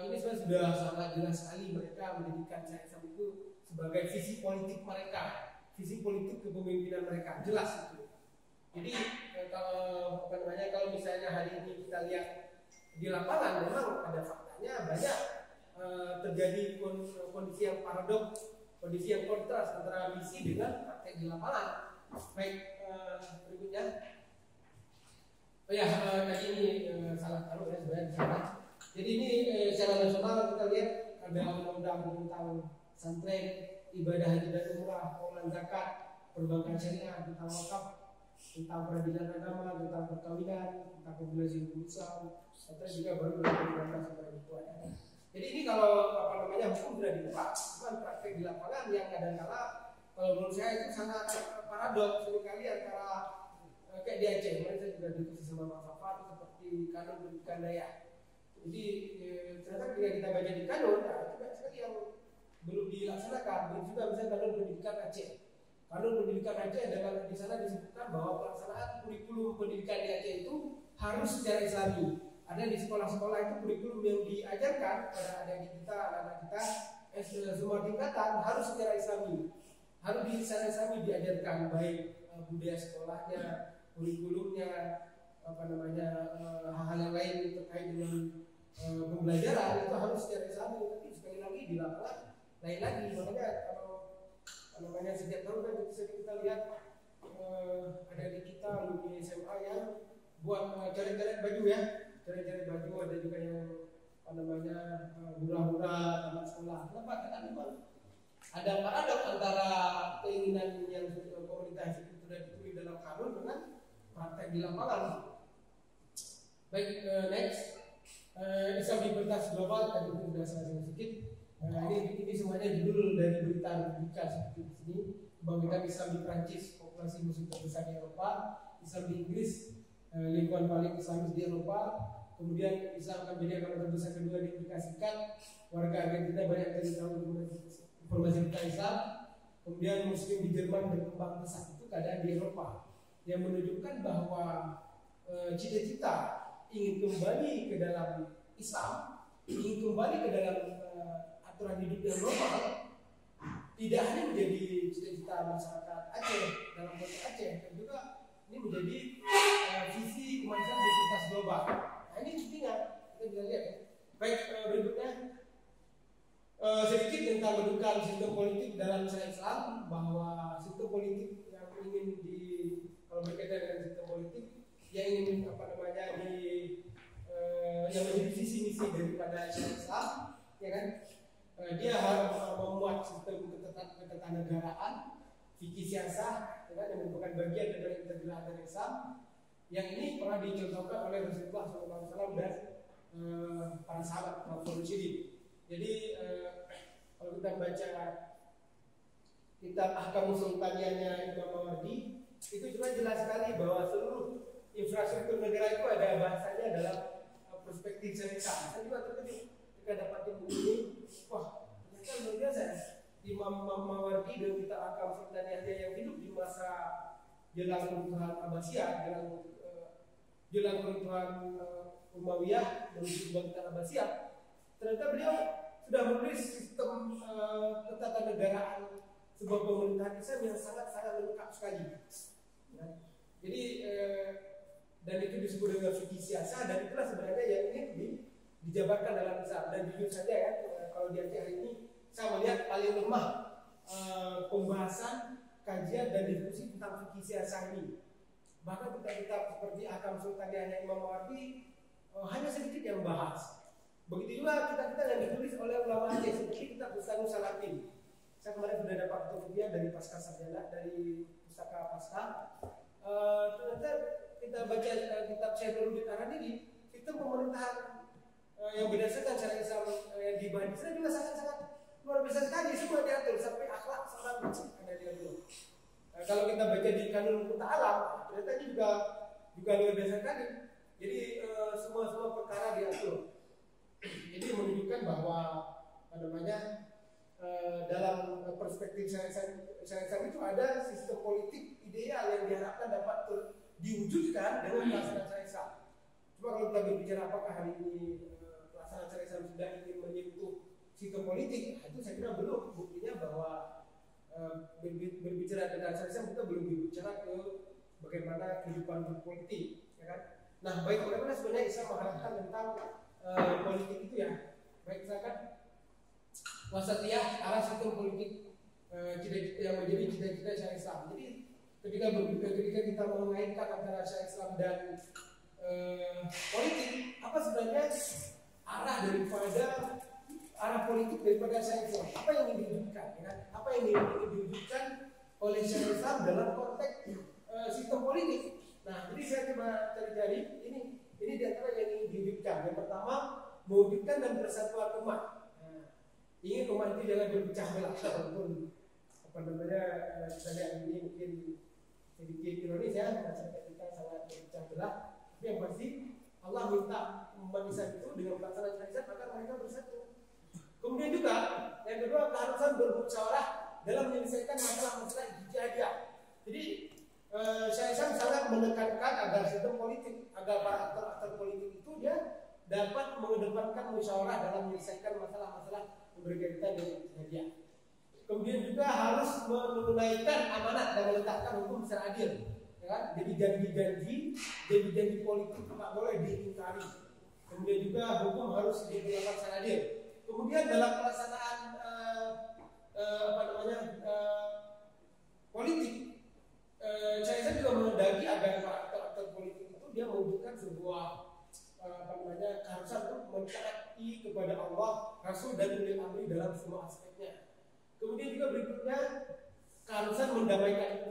ini sebenarnya sudah sangat jelas sekali mereka menjadikan syariat Islam itu sebagai visi politik mereka, visi politik kepemimpinan mereka, jelas itu. Jadi kalau misalnya hari ini kita lihat di lapangan memang ada faktanya banyak terjadi kondisi yang paradoks, kondisi yang kontras antara misi dengan praktek di lapangan. Baik, berikutnya. Tadi ini salah taruh ya sebenarnya di sana. Jadi ini secara nasional kita lihat ada undang-undang tentang santren, ibadah haji dan umrah, pengelolaan zakat, perbankan syariah, tentang wakaf, tentang peradilan agama, tentang perkawinan, tentang pembelajaran Islam, serta juga baru 2019 sampai ribuan. Jadi ini kalau hukum sudah dibuka, cuman praktek di lapangan yang kadang-kala kalau menurut saya itu sangat paradoks sekali antara kayak di Aceh, saya juga diskusi sama Pak Safar seperti kanun pendidikan Dayak. Jadi ternyata ketika kita baca di kanun, banyak sekali yang belum dilaksanakan. Begitu juga misalnya kanun pendidikan Aceh. Kanun pendidikan Aceh adalah di sana disebutkan bahwa pelaksanaan kurikulum pendidikan di Aceh itu harus secara Islami. Ada di sekolah-sekolah itu kurikulum yang diajarkan pada adik kita, anak kita, semua tingkatan harus secara Islami. Harus secara Islami diajarkan baik budaya sekolahnya, kurikulumnya, hal-hal yang lain terkait dengan pembelajaran itu harus secara Islami. Tapi sekali lagi di lapangan lain lagi. Makanya setiap tahun kan kita lihat ada di kita di SMA yang buat coret-coret baju ya, coret-coret baju, ada juga yang murah-murah tamat sekolah. Kenapa? Karena memang ada paradoks antara keinginan yang pemerintah itu sudah ditulis dalam kanun dengan praktek di lapangan. Baik, next. Islam di pentas global tadi itu sudah saya sedikit. Ini semuanya judul dari berita Republika seperti di sini. Kebangkitan Islam di Prancis, populasi muslim terbesar di Eropa. Islam di Inggris, lingkungan paling Islamis di Eropa. Kemudian Islam akan menjadi agama terbesar kedua di Amerika Serikat. Warga Argentina banyak dari tahu informasi tentang Islam. Kemudian Muslim di Jerman berkembang pesat. Itu keadaan di Eropa yang menunjukkan bahwa cita-cita ingin kembali ke dalam Islam, ingin kembali ke dalam aturan hidup yang normal, tidak hanya menjadi cita-cita masyarakat Aceh dalam konteks Aceh, dan juga ini menjadi visi kemanusiaan di pentas global. Nah ini intinya kita bisa lihat ya. Baik, berikutnya sedikit tentang kedudukan sistem politik dalam syariat Islam, bahwa sistem politik yang ingin kalau berkaitan dengan sistem politik yang ingin yang menjadi visi misi daripada Islam, ya kan? Dia harus membuat sistem ketatanegaraan, fikih siasah, ya kan? Yang merupakan bagian dari integrasi Islam. Yang ini pernah dicontohkan oleh Rasulullah SAW dan para sahabat Rasulullah. Jadi kalau kita baca kitab Ahkamus Sultaniyahnya Imam Mawardi, itu juga jelas sekali bahwa seluruh infrastruktur negara itu ada bahasanya dalam perspektif syariah. Saya juga terkejut ketika dapat buku ini. Wah, ternyata luar biasa. Imam Mawardi dan kitab Ahkamus Sultaniyahnya yang hidup di masa jelang runtuhan Abbasiyah, jelang runtuhan Umayyah menuju kebangkitan Abbasiyah, ternyata beliau sudah menulis sistem ketatanegaraan sebuah pemerintahan Islam yang sangat-sangat lengkap sekali. Nah, jadi dan itu disebut dengan fikih siasah, dan itulah sebenarnya yang ingin dijabarkan dalam Islam. Dan jujur saja ya, kalau di Aceh hari ini saya melihat paling lemah pembahasan, kajian dan diskusi tentang fikih siasah ini. Bahkan kitab-kitab seperti Ahkam Sultaniyahnya Imam Mawardi hanya sedikit yang bahas. Begitu juga kitab-kitab yang ditulis oleh ulama Aceh seperti kitab Bustanul Salatin. Saya kemarin sudah dapat fotokopian dari Pasca Sarjana, dari Pustaka Pasca. Ternyata kita baca kitab Syekh Nuruddin Ar-Radidi, sistem pemerintahan yang berdasarkan syariat Islam yang dibahas di sana juga sangat-sangat luar biasa sekali. Semua diatur sampai akhlak salam ada diatur. Kalau kita baca di Kanun Muta'alam, ternyata ini juga luar biasa sekali. Jadi semua perkara diatur. Jadi menunjukkan bahwa dalam perspektif syariat itu ada sistem politik ideal yang diharapkan dapat diwujudkan dengan pelaksanaan syariat. Cuma kalau kita berbicara apakah hari ini pelaksanaan syariat sudah ingin menyentuh sistem politik, itu saya kira belum. Buktinya bahwa berbicara tentang syariat kita belum berbicara ke bagaimana kehidupan berpolitik, ya kan? Nah, baik bagaimana sebenarnya Islam mengharapkan tentang politik itu ya. Baik, misalkan wasatiyah arah sistem politik yang menjadi cita-cita syariat Islam. Jadi ketika kita mengaitkan antara syariat Islam dan politik, apa sebenarnya arah politik daripada syariat Islam? Apa yang ingin diwujudkan? Ya? Apa yang ingin diwujudkan oleh syariat Islam dalam konteks sistem politik? Nah, jadi saya coba cari-cari ini di antara yang ingin diwujudkan. Yang pertama, mewujudkan dan persatuan umat. Ingin umat itu jangan berpecah belah, walaupun kita lihat ini mungkin sedikit ironis ya, masyarakat kita sangat berpecah belah. Tapi yang pasti Allah minta umat Islam itu dengan pelaksanaan syariat maka mereka bersatu. Kemudian juga yang kedua, keharusan bermusyawarah dalam menyelesaikan masalah-masalah ijtihadiyah. Jadi syariat sangat menekankan agar sistem politik, agar para aktor politik itu dia dapat mengedepankan musyawarah dalam menyelesaikan masalah-masalah berkaitan dengan ijtihadiyah. Kemudian juga harus menunaikan amanat dan meletakkan hukum secara adil, ya kan? Jadi janji politik tidak boleh diingkari. Kemudian juga hukum harus ditegakkan secara adil. Kemudian dalam pelaksanaan politik, saya juga menghendaki agar para aktor politik itu dia mewujudkan sebuah keharusan untuk mentaati kepada Allah, Rasul dan ulil amri dalam semua aspeknya. Kemudian juga berikutnya keharusan mendamaikan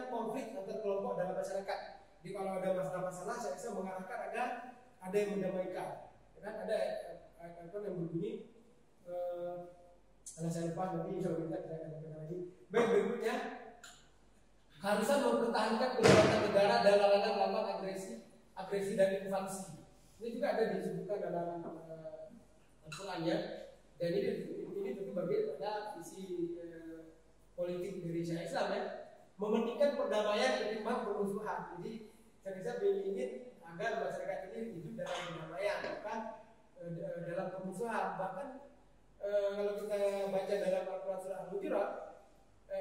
konflik antar kelompok dalam masyarakat. Jadi kalau ada masalah-masalah, saya bisa mengarahkan agar ada yang mendamaikan. Kan ada yang berbunyi saya lupa, nanti insya Allah kita akan lagi. Baik, berikutnya keharusan mempertahankan kedaulatan negara dalam larangan agresi dan invasi. Ini juga ada disebutkan dalam Al-Quran ya. Dan ini tentu bagian pada visi politik dari syariat Islam ya, mementingkan perdamaian ketimbang permusuhan. Jadi saya ingin agar masyarakat ini hidup dalam perdamaian, bukan dalam permusuhan. Bahkan kalau kita baca dalam Al-Quran surah Al-Hujurat,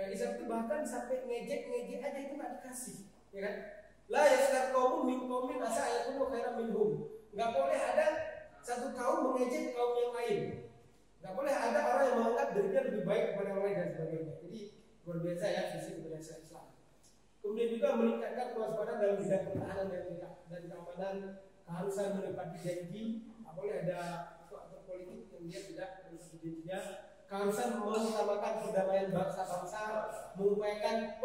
Islam itu bahkan sampai ngejek aja itu nggak dikasih, ya kan? La yaskhar qaumun min qaumin asa yakunu khairan minhum. Enggak boleh ada satu kaum mengejek kaum yang lain. Enggak boleh ada orang yang menganggap dirinya lebih baik daripada orang lain dan sebagainya. Jadi luar biasa ya visi kebebasan Islam. Kemudian juga meningkatkan kewaspadaan dalam bidang pertahanan dan keamanan, keharusan menepati janji, boleh ada aktor politik yang dia tidak menepati janjinya, keharusan mengutamakan perdamaian bangsa-bangsa, mengupayakan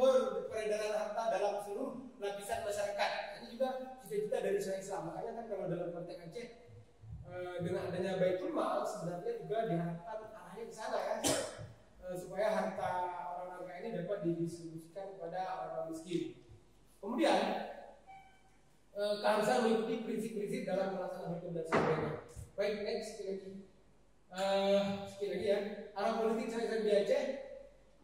peredaran harta dalam seluruh lapisan masyarakat. Ini juga cita-cita dari syariat Islam. Makanya kan kalau dalam konteks Aceh dengan adanya Baitul Mal sebenarnya juga diharapkan arahnya ke sana ya, supaya harta orang-orang kaya ini dapat didistribusikan kepada orang miskin. Kemudian keharusan mengikuti prinsip-prinsip dalam pelaksanaan hukum dan sebagainya. Baik, next sekali lagi ya, arah politik syariat di Aceh.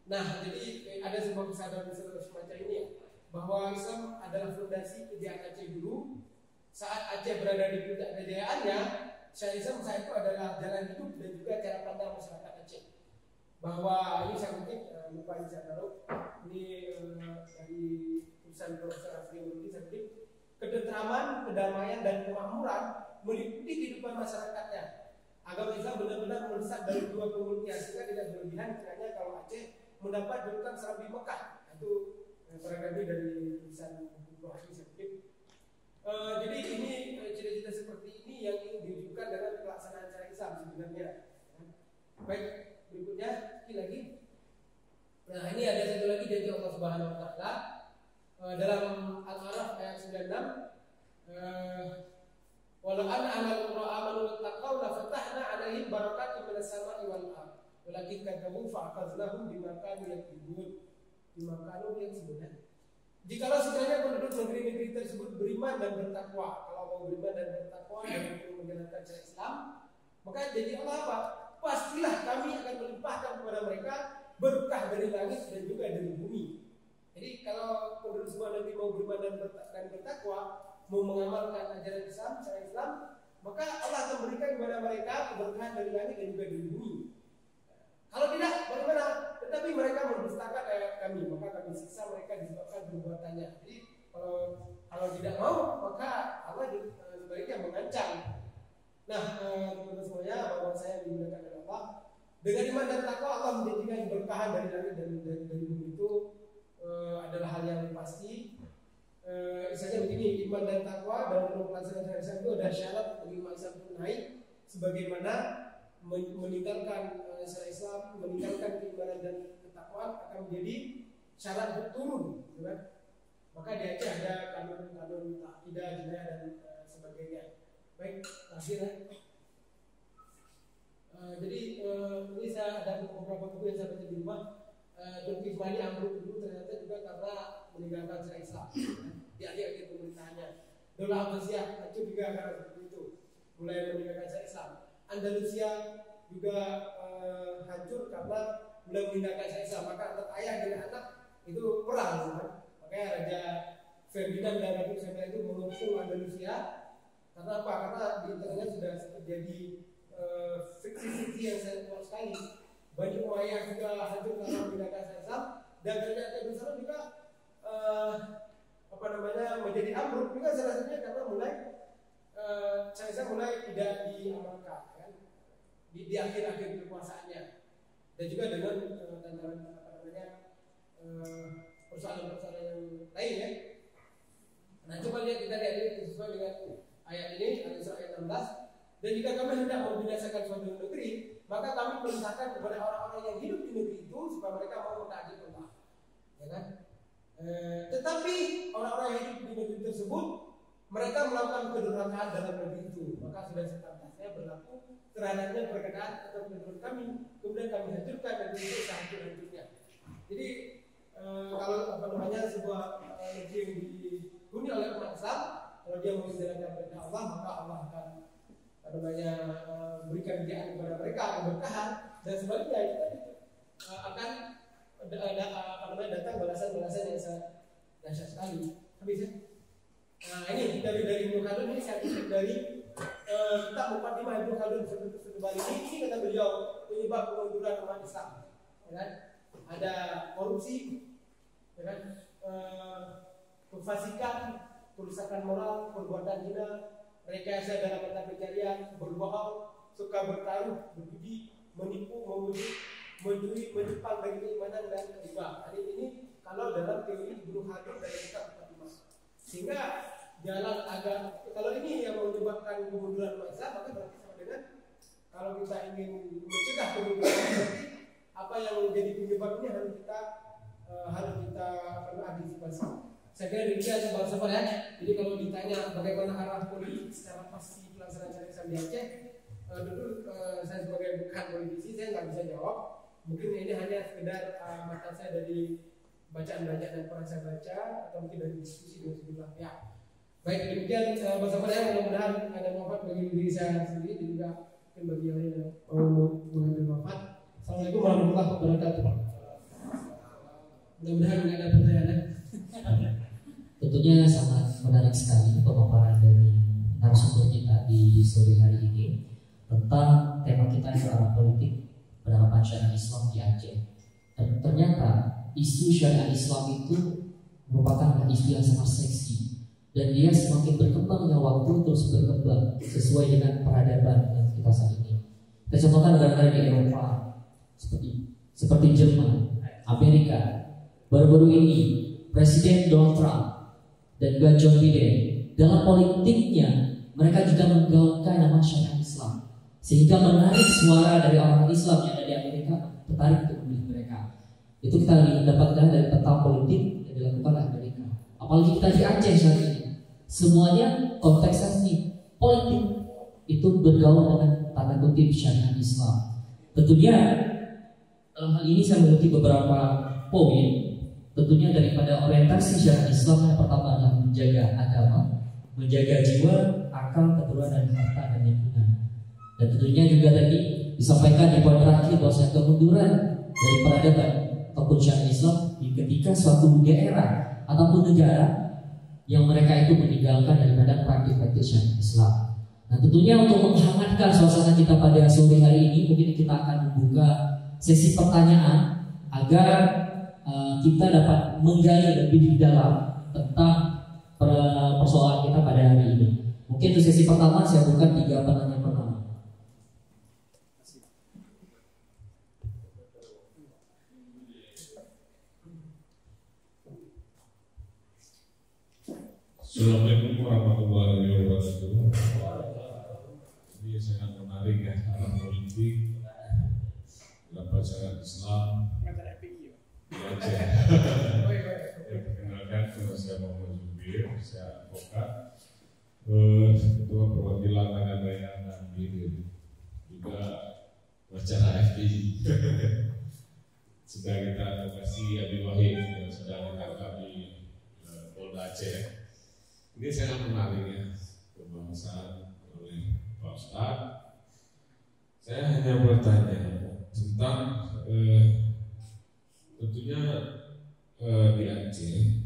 Nah, jadi ada sebuah kesadaran semacam ini ya, bahwa Islam adalah fondasi kejayaan Aceh dulu. Saat Aceh berada di puncak kejayaannya, Syariat saat itu adalah jalan hidup dan juga cara pandang masyarakat Aceh. Bahwa ini saya kutip, lupa ini saya taruh, ini dari tulisan Profesor Asri Nurdi, saya kutip, ketentraman, kedamaian dan kemakmuran meliputi kehidupan masyarakatnya. Agama Islam benar-benar mendesak dari dua komunitas, sehingga tidak berlebihan kiranya kalau Aceh mendapat julukan Serabi Mekah. Itu barangkali dari tulisan Profesor Asri, saya kutip. Jadi ini cita-cita seperti ini yang ingin diwujudkan dalam pelaksanaan syariat Islam sebenarnya. Baik, berikutnya sekali lagi. Nah, ini ada satu lagi janji Allah Subhanahu wa taala dalam Al-A'raf ayat 96. Walau anna ahlal qura amanu wattaqaw la fatahna 'alaihim barakatin minas sama'i wal ardh. Walakin kadzabu fa'akhadnahum bima kanu yaktubun. Bima kanu yaktubun. Jikalau sekiranya penduduk negeri-negeri tersebut beriman dan bertakwa, kalau mau beriman dan bertakwa dan menjalankan syariat Islam, maka janji Allah apa? Pastilah kami akan melimpahkan kepada mereka berkah dari langit dan juga dari bumi. Jadi kalau penduduk sebuah negeri mau beriman dan bertakwa, mau mengamalkan ajaran Islam, syariat Islam, maka Allah akan berikan kepada mereka keberkahan dari langit dan juga dari bumi. Kalau tidak, bagaimana? Tetapi mereka mendustakan ayat kami, maka kami siksa mereka disebabkan perbuatannya. Jadi kalau tidak mau, maka Allah sebaliknya mengancam. Nah, teman-teman semuanya, bahwa saya dimuliakan oleh Allah, dengan iman dan takwa Allah menjanjikan berkahan dari langit dan dari bumi itu adalah hal yang pasti. Misalnya begini, iman dan takwa dalam pelaksanaan syariat itu ada syarat bagi umat Islam untuk naik, sebagaimana meninggalkan syariat Islam, meninggalkan keimanan dan ketakwaan akan menjadi syarat untuk turun, kan? Maka di Aceh ada kanun-kanun akidah, jinayah dan sebagainya. Baik, terakhir ya. Jadi ini saya ada beberapa buku yang saya baca di rumah. Turki Ismaili ambruk dulu ternyata juga karena meninggalkan syariat Islam di akhir-akhir pemerintahannya. Dola Abbasiyah itu juga karena seperti itu, mulai meninggalkan syariat Islam. Andalusia juga hancur karena mulai meninggalkan syariat Islam. Maka anak ayah dan anak itu perang, kan? Makanya Raja Ferdinand dan Ratu Isabel itu mengepung Andalusia. Karena apa? Karena di internet sudah terjadi fiksi-fiksi yang sangat kuat sekali. Bani Umayyah juga hancur karena meninggalkan syariat Islam, dan ternyata Yerusalem juga menjadi ambruk juga salah satunya karena mulai syariat Islam mulai tidak diamalkan, kan? Di akhir-akhir kekuasaannya, dan juga dengan tantangan persoalan-persoalan yang lain ya. Nah, coba lihat kita lihat ini sesuai dengan ayat ini, ayat 16. Dan jika kami hendak membinasakan suatu negeri, maka kami perintahkan kepada orang-orang yang hidup di negeri itu supaya mereka mau mentaati Allah, ya kan? Tetapi orang-orang yang hidup di negeri tersebut, mereka melakukan kedurhakaan dalam negeri itu, maka sudah sepantasnya berlaku terhadapnya perkataan atau penegur kami, kemudian kami hancurkan negeri itu sehancur-hancurnya. Jadi kalau sebuah negeri yang dihuni oleh umat Islam, kalau dia mau menjalankan perintah Allah, maka Allah akan berikan kejayaan kepada mereka, keberkahan, dan sebaliknya itu akan datang balasan-balasan yang sangat dahsyat sekali. Habis ya? Nah, ini dari Ibnu Khaldun, ini saya kutip dari kitab Muqaddimah Ibnu Khaldun Fathul Bari. Ini kata beliau penyebab kemunduran umat Islam, ya kan? Ada korupsi, ya kan? Kefasikan, kerusakan moral, perbuatan zina, rekayasa dalam mata pencarian, berbohong, suka bertaruh, berjudi, menipu, memuji, menyimpang dari keimanan dan riba. Ini kalau dalam teori Ibnu Khaldun dari kitab Fatimah. Sehingga jalan agak, kalau ini yang menyebabkan kemunduran mazhab, maka berarti sama dengan kalau kita ingin mencegah kemunduran mazhab, apa yang menjadi penyebabnya harus kita antisipasi. Saya kira demikian soal ya. Jadi kalau ditanya bagaimana arah politik secara pasti pelaksanaan syariat Islam di Aceh, tentu saya sebagai bukan politisi saya nggak bisa jawab. Mungkin ini hanya sekedar mata saya dari bacaan-bacaan yang pernah saya baca atau mungkin dari diskusi dengan sejumlah pihak. Baik, demikian bersama saya, mudah-mudahan ada manfaat bagi diri saya sendiri dan juga mungkin bagi yang lain yang mau mengambil manfaat. Assalamualaikum warahmatullahi wabarakatuh. Mudah-mudahan tidak ada pertanyaan. Tentunya sangat menarik sekali pemaparan dari narasumber kita di sore hari ini tentang tema kita yang arah politik penerapan syariat Islam di Aceh. Dan ternyata isu syariat Islam itu merupakan isu yang sangat seksi dan dia semakin berkembang dengan waktu, terus berkembang sesuai dengan peradaban yang kita saat ini. Kita contohkan negara-negara di Eropa seperti Jerman, Amerika. Baru-baru ini Presiden Donald Trump dan juga Joe Biden dalam politiknya mereka juga menggaungkan nama syariat Islam, sehingga menarik suara dari orang Islam yang ada di Amerika tertarik untuk memilih mereka. Itu kita dapatkan dari peta politik yang dilakukan oleh Amerika. Apalagi kita di Aceh saat ini, semuanya kontestasi politik itu bergaul dengan tanda kutip syariat Islam. Tentunya dalam hal ini saya mengutip beberapa poin. Tentunya daripada orientasi syariat Islam yang pertama adalah menjaga agama, menjaga jiwa, akal, keturunan dan harta dan lingkungan. Dan tentunya juga tadi disampaikan di poin terakhir bahwa kemunduran dari peradaban ataupun syariat Islam ketika suatu daerah ataupun negara yang mereka itu meninggalkan daripada praktik-praktik syariat Islam. Nah, tentunya untuk menghangatkan suasana kita pada sore hari ini, mungkin kita akan membuka sesi pertanyaan agar kita dapat menggali lebih dalam tentang persoalan kita pada hari ini. Mungkin untuk sesi pertama saya buka 3 penanya pertama. Assalamualaikum warahmatullahi wabarakatuh. Ini sangat menarik ya, arah politik dalam syariat Islam. Perkenalkan, saya Muhammad Zubir, saya advokat, ketua perwakilan Nagandaya dan Bilir, juga wacana FPI. Sedang kita advokasi Abi Wahid yang sedang ditangkap di Polda Aceh. Ini sangat menarik ya, pembahasan oleh Pak Ustadz. Saya hanya bertanya tentang tentunya di Aceh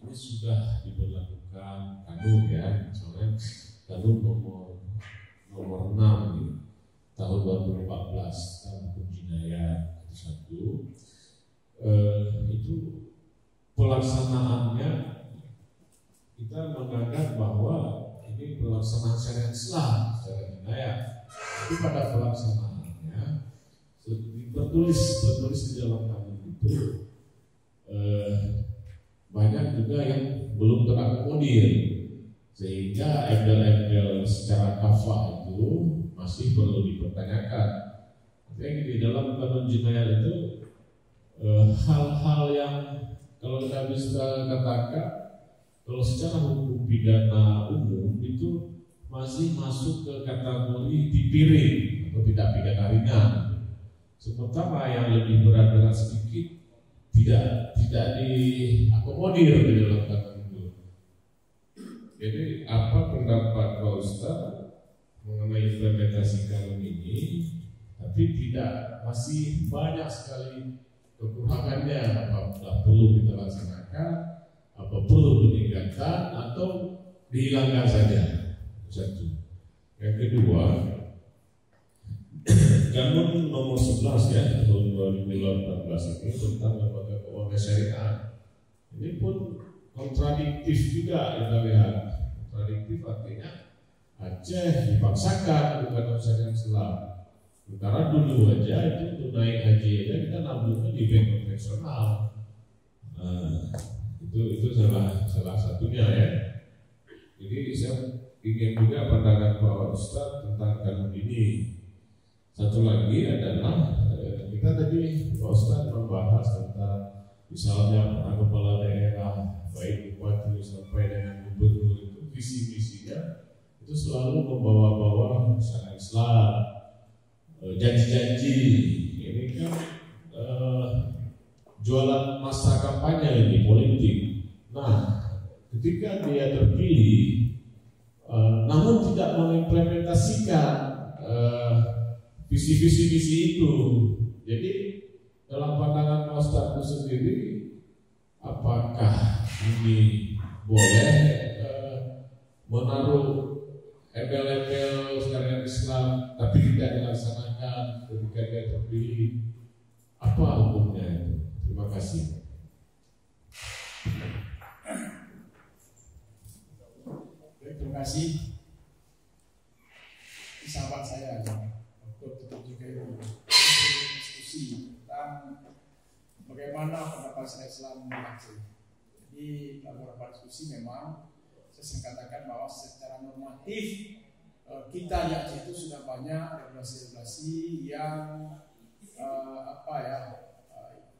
ini sudah diberlakukan kanun ya, misalnya kanun nomor 6 nih, tahun 2014 tentang penjinayat itu itu pelaksanaannya kita menganggap bahwa ini pelaksanaan syariat Islam secara jinayat, tapi pada pelaksanaannya tertulis di dalam kanun itu banyak juga yang belum terakomodir, sehingga embel-embel secara kafah itu masih perlu dipertanyakan. Artinya di dalam kanun jinayat itu hal-hal yang kalau kita bisa katakan, kalau secara hukum pidana umum itu masih masuk ke kategori dipiring atau tidak pidana ringan. Sementara yang lebih berat sedikit tidak diakomodir di dalam kanun itu. Jadi apa pendapat Pak Ustadz mengenai implementasi kanun ini? Tapi masih banyak sekali kekurangannya. Apakah perlu kita laksanakan, apa perlu meningkatkan atau dihilangkan saja? Satu. Yang kedua, kanun nomor 11 ya tahun 2014 ini tentang lembaga keuangan syariah. Ini pun kontradiktif juga kita lihat. Kontradiktif artinya Aceh dipaksakan bukan syariat Islam. Sementara dulu aja itu untuk naik haji aja kita nabungnya di bank konvensional. Itu salah satunya ya. Jadi saya ingin juga pandangan Pak Ustadz tentang kanun ini. Satu lagi adalah kita tadi Pak Ustadz membahas tentang misalnya para kepala daerah baik bupati sampai dengan gubernur itu visi-visinya itu selalu membawa-bawa syariat Islam, janji-janji. Ini kan jualan masa kampanye ini politik. Nah, ketika dia terpilih, namun tidak mengimplementasikan visi-visi itu, jadi dalam pandangan Pak Ustadz sendiri, apakah ini boleh menaruh embel-embel syariat Islam tapi tidak dilaksanakan ketika dia terpilih? Apa hukumnya itu? Terima kasih. Terima kasih. Sahabat saya Dr. Tujuh diskusi tentang bagaimana pendapat syariat Islam di Aceh. Jadi dalam beberapa diskusi memang saya sering katakan bahwa secara normatif kita di Aceh itu sudah banyak regulasi-regulasi yang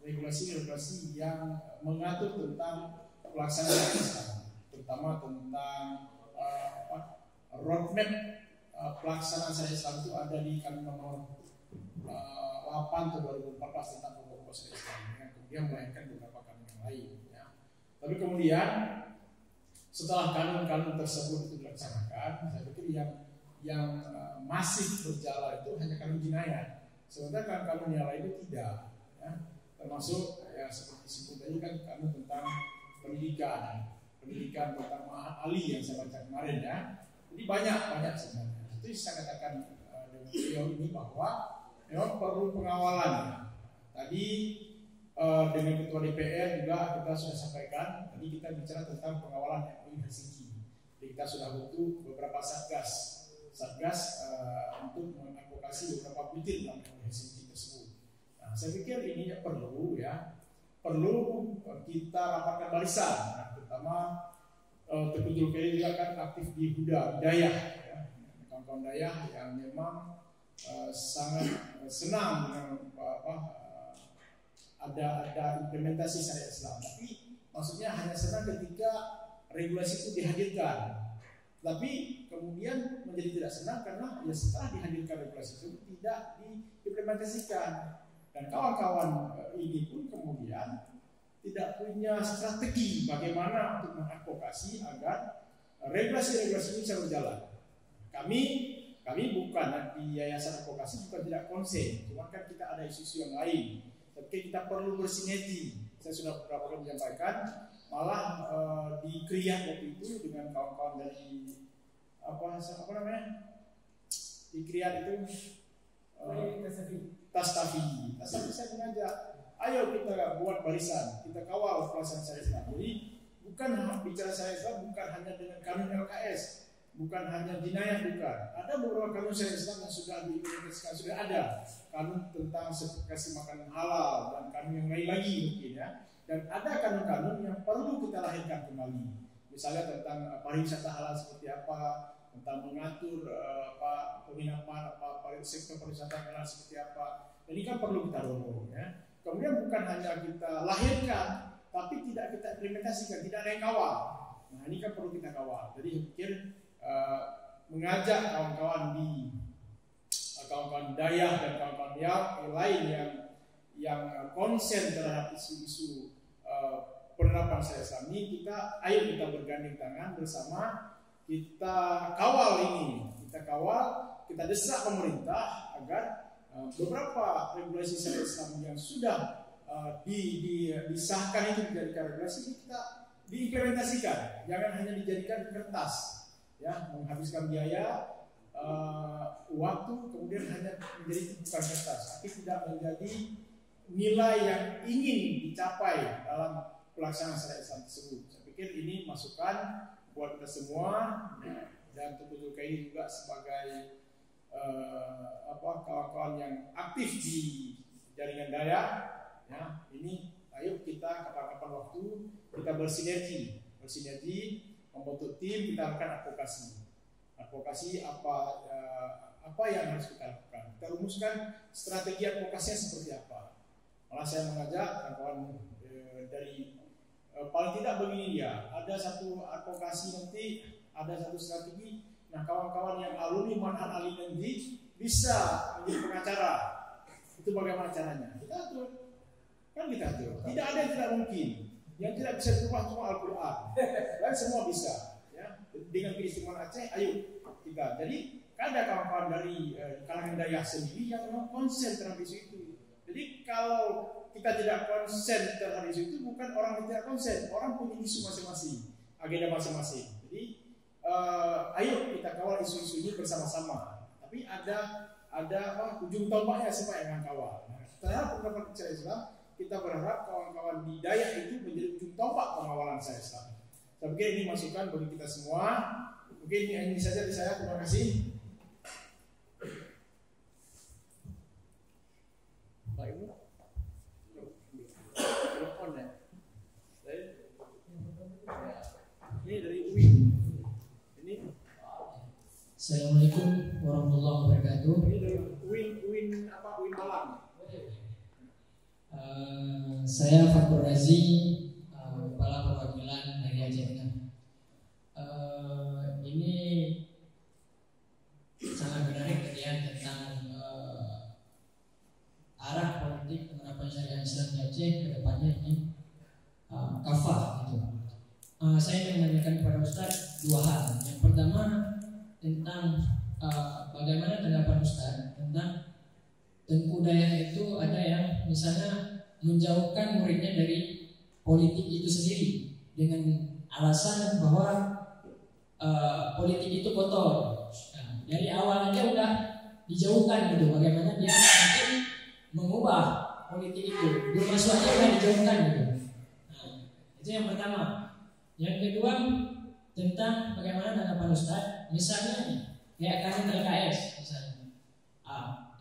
regulasi-regulasi yang mengatur tentang pelaksanaan Islam, terutama tentang roadmap pelaksanaan syariat Islam itu ada di Kanun nomor 8 tahun 2014 tentang pokok-pokok syariat Islam yang kemudian melahirkan beberapa kanun yang lain. Ya. Tapi kemudian setelah kanun-kanun tersebut itu dilaksanakan, saya pikir yang masih berjalan itu hanya kanun jinayat. Sementara kanun yang lain itu tidak. Ya. Termasuk ya seperti disebut tadi kan kanun tentang pendidikan tentang ahli yang saya baca kemarin ya. Jadi banyak sebenarnya. Itu saya katakan dengan beliau ini bahwa memang perlu pengawalan. Tadi dengan Ketua DPR juga kita sudah sampaikan. Tadi kita bicara tentang pengawalan MUI Helsinki. Jadi kita sudah butuh beberapa satgas untuk mengadvokasi beberapa butir dalam MUI Helsinki tersebut. Nah, saya pikir ini perlu kita rapatkan barisan, terutama Teguh Zulkifli juga kan aktif di Huda Dayah, ya. Kawan-kawan Dayah yang memang sangat senang dengan ada implementasi syariat Islam. Tapi maksudnya hanya senang ketika regulasi itu dihadirkan. Tapi kemudian menjadi tidak senang karena ya setelah dihadirkan regulasi itu tidak diimplementasikan. Dan kawan-kawan ini pun kemudian tidak punya strategi bagaimana untuk mengadvokasi agar regulasi-regulasi ini bisa berjalan. Kami bukan di Yayasan Advokasi bukan tidak konsen, cuma kan kita ada isu-isu yang lain. Tapi kita perlu bersinergi. Saya sudah beberapa kali menyampaikan, malah di Krian waktu itu dengan kawan-kawan dari apa namanya di Krian itu Tastafi saya mengajak, ayo kita buat barisan, kita kawal pelaksanaan syariat Islam. Jadi bukan bicara syariat Islam bukan hanya dengan kanun LKS, bukan hanya jinayah, bukan. Ada beberapa kanun syariat Islam yang sudah diimplementasikan, sudah ada kanun tentang sertifikasi makanan halal dan kanun yang lain lagi mungkin ya. Dan ada kanun-kanun yang perlu kita lahirkan kembali. Misalnya tentang pariwisata halal seperti apa, tentang mengatur penginapan sektor pariwisata halal seperti apa. Ini kan perlu kita dorong ya. Kemudian bukan hanya kita lahirkan, tapi tidak kita implementasikan, tidak ada yang kawal. Nah ini kan perlu kita kawal. Jadi saya pikir mengajak kawan-kawan Dayah dan kawan-kawan yang lain yang konsen terhadap isu-isu penerapan syariat Islam ini, ayo kita bergandeng tangan bersama, kita kawal ini, kita desak pemerintah agar beberapa regulasi syariat Islam yang sudah disahkan itu dijadikan regulasi ini kita diimplementasikan, jangan hanya dijadikan kertas, ya, menghabiskan biaya, waktu, kemudian hanya menjadi bukan kertas, tapi tidak menjadi nilai yang ingin dicapai dalam pelaksanaan syariat Islam tersebut. Saya pikir ini masukan buat kita semua, dan tentu ini juga sebagai kawan-kawan yang aktif di jaringan daya, ya, ini ayo kita kapan-kapan waktu kita bersinergi membentuk tim, kita lakukan advokasi apa yang harus kita lakukan, kita rumuskan strategi advokasinya seperti apa. Malah saya mengajak kawan-kawan dari paling tidak begini, dia ada satu advokasi, nanti ada satu strategi. Nah, kawan-kawan yang alumni Manhan Ali nanti bisa menjadi pengacara. Itu bagaimana caranya? Kita atur. Tidak ada yang tidak mungkin. Yang tidak bisa berubah cuma Al-Quran. Dan semua bisa. Ya. Dengan keistimewaan Aceh, ayo kita. Jadi ada kawan-kawan dari kalangan daerah sendiri yang memang konsen terhadap isu itu. Jadi kalau kita tidak konsen terhadap isu itu, bukan orang yang tidak konsen. Orang punya isu masing-masing, agenda masing-masing. Jadi ayo kita kawal isu-isu ini bersama-sama. Tapi ada ujung tombaknya supaya yang kawal. Nah, terhadap pendapat saya Islam, kita berharap kawan-kawan di dayak itu menjadi ujung tombak pengawalan saya Islam. Saya pikir ini masukan bagi kita semua. Mungkin ini saja dari saya. Terima kasih. Pak Ibu, telepon ya. Ini dari UI. Assalamualaikum warahmatullahi wabarakatuh. Ini dari UIN Malang. Saya Fakur Razi, kepala perwakilan dari Aceh Tengah. Ini sangat menarik kajian tentang arah politik penerapan syariat Islam di Aceh ke depannya ini kafah gitu. Saya ingin menanyakan kepada Ustaz dua hal. Yang pertama tentang bagaimana tanggapan Ustaz tentang Tengku Dayak itu ada yang misalnya menjauhkan muridnya dari politik itu sendiri dengan alasan bahwa politik itu kotor. Nah, dari awal aja udah dijauhkan gitu. Bagaimana dia mungkin mengubah politik itu, belum masuk aja udah dijauhkan gitu. Nah, itu yang pertama. Yang kedua tentang bagaimana tanggapan Ustaz, misalnya kayak kasus LKS misalnya.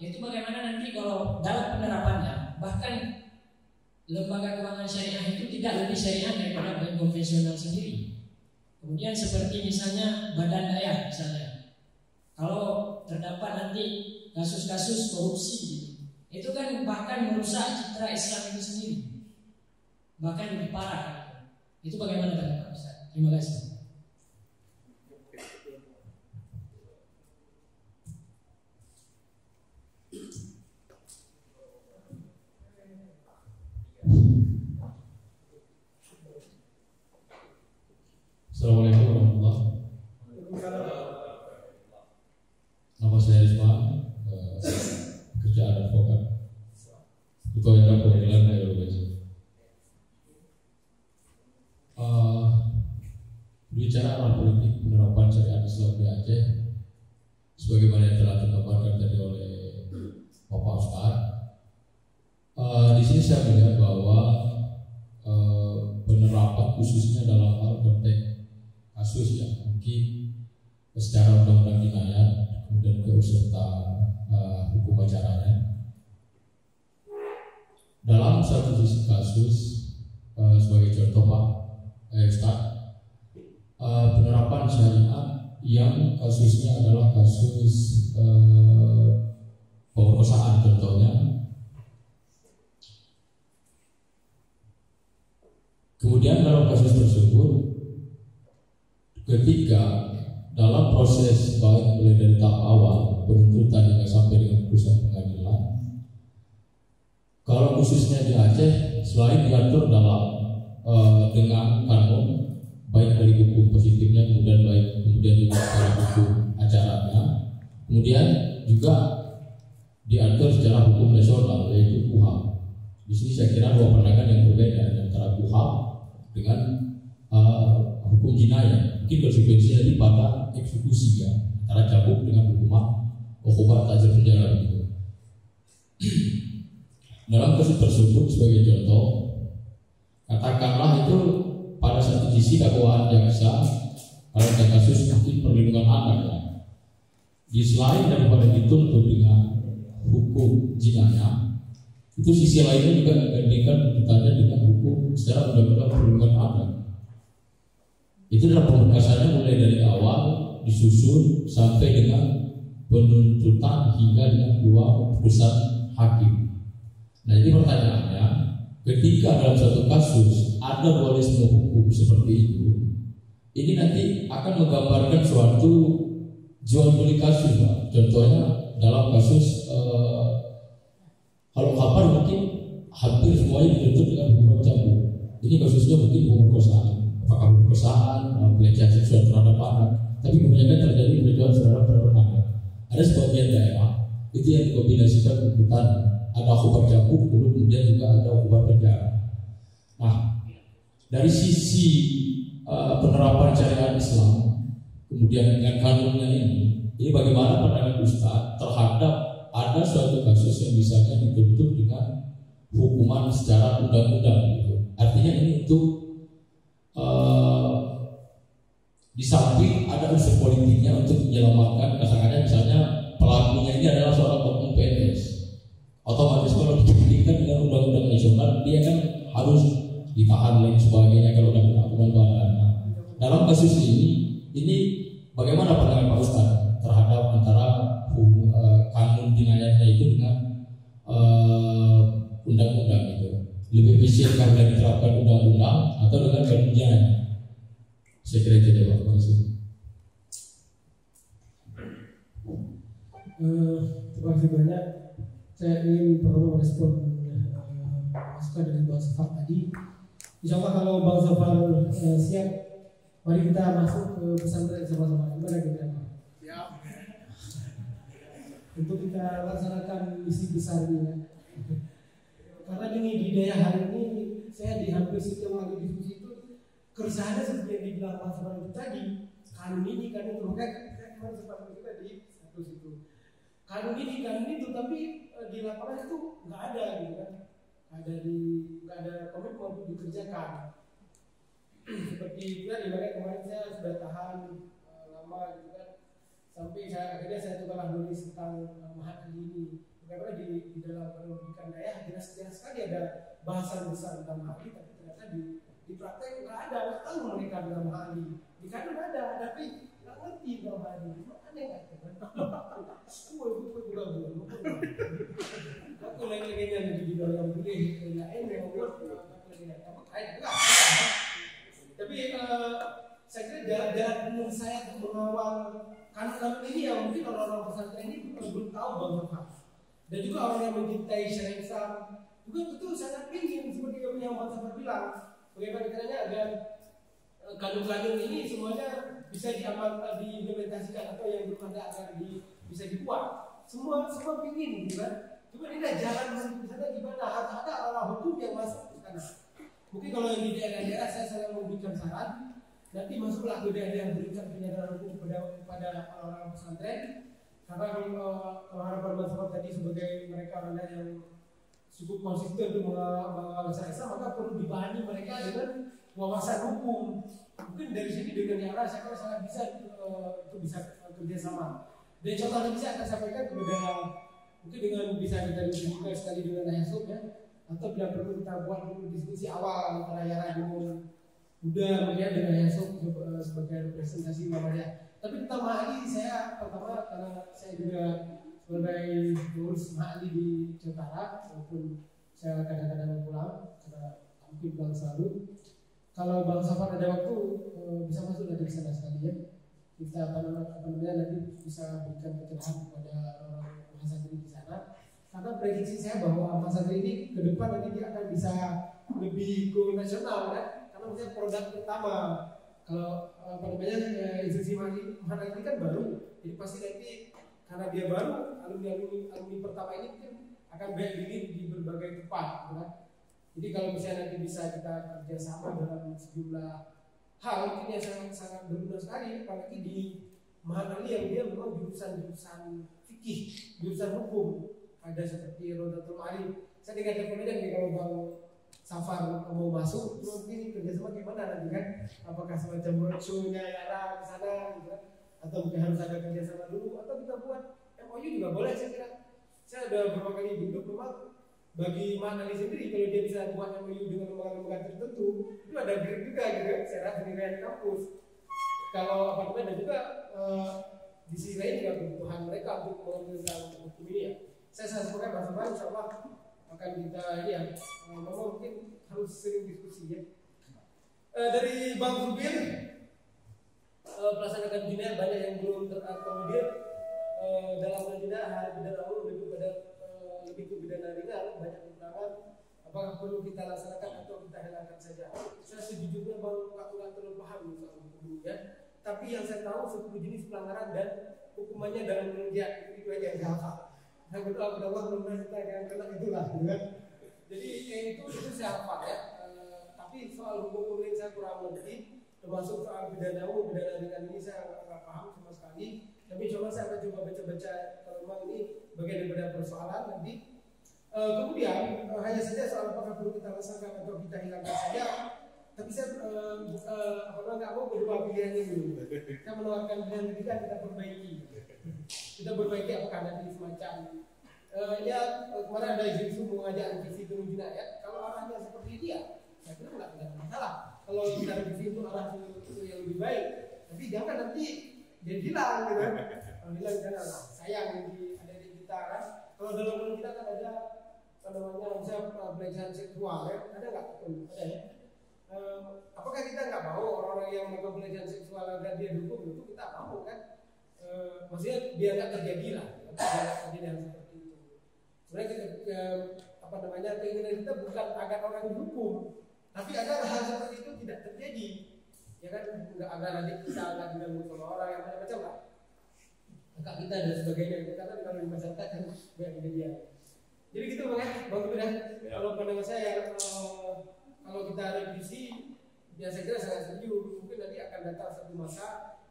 Itu bagaimana nanti kalau dalam penerapannya, bahkan lembaga keuangan syariah itu tidak lebih syariah daripada bank konvensional sendiri. Kemudian seperti misalnya badan daya misalnya, kalau terdapat nanti kasus-kasus korupsi gitu, itu kan bahkan merusak citra Islam itu sendiri, bahkan lebih parah. Itu bagaimana tanggapan Ustaz? Terima kasih. Assalamualaikum warahmatullahi wabarakatuh. Nama saya Isma, kerjaan advokat. Ketua Yayasan Perwakilan Daerah Aceh. Berbicara arah politik penerapan syariat Islam di Aceh, sebagaimana yang telah dipaparkan tadi oleh Bapak Ustaz. Di sini saya melihat bahwa penerapan khususnya dalam hal konteks kasus yang mungkin secara undang-undang jinayat kemudian beserta hukum acaranya dalam satu kasus sebagai contoh Pak Ustaz, penerapan syariat yang kasusnya adalah kasus pemerkosaan contohnya. Kemudian dalam kasus tersebut, ketika dalam proses baik mulai dari tahap awal penuntutan hingga sampai dengan putusan pengadilan, kalau khususnya di Aceh, selain diatur dalam dengan kanun baik dari hukum positifnya kemudian juga dari hukum acaranya, kemudian juga diatur secara hukum nasional yaitu KUHP. Di sini saya kira dua pandangan yang berbeda antara KUHP dengan hukum jinayah. Mungkin konsekuensinya di pada eksekusi ya, antara cabut dengan hukuman tajam penjara gitu. Dalam kasus tersebut sebagai contoh, katakanlah itu pada satu sisi dakwaan jaksa kalau ada kasus mungkin perlindungan anak ya. selain daripada dituntut dengan hukum jinayah, itu sisi lainnya juga menggantikan tuntutannya dengan hukum secara undang-undang perlindungan anak. Itu dalam pemberkasannya mulai dari awal disusun sampai dengan penuntutan hingga dengan keluar putusan hakim. Nah, ini pertanyaannya, ketika dalam satu kasus ada dualisme hukum seperti itu, ini nanti akan menggambarkan suatu jual beli kasus, Pak. Contohnya dalam kasus kalau kapal mungkin hampir semuanya dituntut dengan hukuman cambuk. Ini kasusnya mungkin pemerkosaan, apakah pemerkosaan, pelecehan seksual terhadap anak, tapi kebanyakan terjadi pelecehan terhadap anak. Ada sebagian daerah itu yang dikombinasikan tuntutan, ada hukuman cambuk, lalu kemudian juga ada hukuman penjara. Nah, dari sisi penerapan syariat Islam, kemudian dengan kanunnya ini bagaimana pandangan Ustaz terhadap ada suatu kasus yang misalnya dituntut dengan hukuman secara undang-undang gitu. Artinya ini untuk di samping ada unsur politiknya untuk menyelamatkan, katakannya misalnya pelakunya ini adalah seorang oknum PNS, otomatis kalau dibuktikan dengan undang-undang nasional dia kan harus ditahan lain sebagainya kalau udah kena hukuman badan. Dalam kasus ini bagaimana pandangan Pak Ustaz terhadap antara kanun jinayatnya itu dengan undang-undang itu? Lebih efisien karena diterapkan undang-undang atau dengan kanun jinayat? Saya kira itu ya Pak. Terima kasih banyak. Saya ingin perlu merespon masukan dari Bang Safar tadi. Insya Allah kalau Bang Safar siap, mari kita masuk ke pesantren sama-sama. Gimana kita? Siap. Untuk kita laksanakan misi besar ini. Karena ini di daerah hari ini saya di hampir setiap kali diskusi itu keresahannya seperti yang dibilang Bang Safar itu tadi. Kanun ini kan itu saya kemarin sempat kita di satu situ. Kanun itu tapi di lapangan itu nggak ada gitu kan. Nggak ada komitmen untuk dikerjakan. Seperti kita dimana kemarin saya sudah tahan lama gitu kan, sampai akhirnya saya telah menulis tentang Mahat Ali ini. Karena di dalam pendidikan daerah jelas sekali ada bahasan besar tentang Mahat Ali, tapi ternyata di praktek nggak ada, nggak tahu mereka tentang Mahat Ali. Di kanun ada, tapi nggak ngerti tentang Mahat Ali. Aneh nggak kan? Aku lagi di dalam beli, nggak enak, tapi saya kira jalan menurut saya untuk mengawal kanun ini yang mungkin orang-orang pesantren ini belum tahu Bang Safar, dan juga orang yang mencintai syariat Islam juga betul sangat ingin seperti yang Bang Safar bilang, bagaimana caranya agar kanun-kanun ini semuanya bisa diimplementasikan atau yang belum ada agar bisa dibuat. Semua ingin, gitu kan? Cuma ini jalan menuju ke sana gimana? Harus ada arah hukum yang masuk ke sana. Mungkin kalau yang di daerah-daerah saya selalu memberikan saran, nanti masuklah ke daerah yang berikan penyadaran hukum kepada orang-orang pesantren. Karena kalau harapan Bang Safar tadi sebagai mereka orang yang cukup konsisten untuk mengawal syariat Islam, maka perlu dibahani mereka dengan wawasan hukum. Mungkin dari sini dengan yang arah saya kira sangat bisa itu bisa kerjasama. Dan contohnya bisa akan sampaikan kepada mungkin dengan bisa kita diskusikan sekali dengan Yasub ya, atau bila perlu kita buat dulu diskusi awal antara Yara dengan Buddha melihat dengan Yasub sebagai representasi namanya. Tapi tentang Mahali saya pertama karena saya juga sebagai pengurus Mahali di Jakarta, walaupun saya kadang-kadang pulang karena mungkin pulang selalu. Kalau Bang Safar ada waktu bisa masuk dari sana sekali ya. Kita apa namanya nanti bisa berikan pencerahan kepada orang mahasiswa di sana. Karena prediksi saya bahwa mahasiswa ini ke depan nanti dia akan bisa lebih go nasional kan. Karena misalnya produk utama kalau apa namanya institusi Mahat ini kan baru, jadi pasti nanti karena dia baru alumni pertama ini mungkin akan banyak di berbagai tempat, kan? Jadi kalau misalnya nanti bisa kita kerjasama dalam sejumlah hal, mungkin yang sangat berguna sekali, apalagi di Mahat yang dia memang jurusan fikih, jurusan hukum, ada seperti Rodatul Ma'arif. Saya dengar rekomendasi nih kalau Bang Safar mau masuk, mungkin kerjasama gimana nanti kan? Apakah semacam roadshow-nya Yara di sana, gitu kan? atau mungkin harus ada kerjasama dulu, atau kita buat MOU juga boleh. Saya kira saya udah beberapa kali duduk, memang bagi Mak Ali sendiri kalau dia bisa buat MOU dengan lembaga-lembaga tertentu itu ada grade juga gitu kan, secara penilaian kampus. Kalau apartemen dan juga di sisi lain juga kebutuhan mereka untuk mengambil hukum ini ya. Saya semoga bersama insya Allah akan kita ini ya, mungkin harus sering diskusi ya. Dari Bang Zubir, pelaksanakan bina banyak yang belum terakomodir dalam bina hari pidana umum lebih ke pidana ringan, banyak kekurangan. Apakah perlu kita laksanakan atau kita hilangkan saja? Saya sejujurnya Bang nggak terlalu paham soal hukum ya. Tapi yang saya tahu 10 jenis pelanggaran dan hukumannya dalam menunjak itu aja yang saya hafal. Saya berdoa kepada Allah mudah-mudahan kita akan kena itulah, kan? Jadi itu saya hafal ya. Tapi soal hukum yang saya kurang mengerti, termasuk soal pidana umum, pidana ringan ini saya nggak paham sama sekali. Tapi coba saya akan coba baca-baca kalau memang ini bagian daripada persoalan nanti. Kemudian hanya saja soal apakah perlu kita laksanakan atau kita hilangkan saja. Tapi saya nggak mau berdua pilihan ini. Saya menawarkan pilihan ketiga, kita perbaiki. Kita perbaiki apakah nanti semacam ya kemarin ada isu mengajak revisi turun jinayat. Kalau arahnya seperti ini ya, saya kira nggak ada masalah. Kalau kita revisi itu arah yang lebih baik, tapi jangan nanti dia hilang gitu. Kalau hilang jangan sayang nanti ada di kita kan. Kalau dalam undang kita kan ada namanya misalnya pelecehan seksual ya, ada nggak? Ada ya. Apakah kita nggak mau orang-orang yang melakukan pelecehan seksual agar dia dukung itu kita mau kan? Maksudnya biar nggak terjadi lah, biar terjadi yang seperti itu. Sebenarnya keinginan kita bukan agar orang dihukum, tapi agar hal seperti itu tidak terjadi. Ya kan, nggak agar adik kita nggak diganggu sama orang yang macam-macam lah. Kakak kita dan sebagainya, karena kalau di masyarakat kan banyak kejadian. Jadi gitu bang Bang. Kalau pandangan saya kalau kita revisi, ya saya kira sangat setuju. Mungkin nanti akan datang satu masa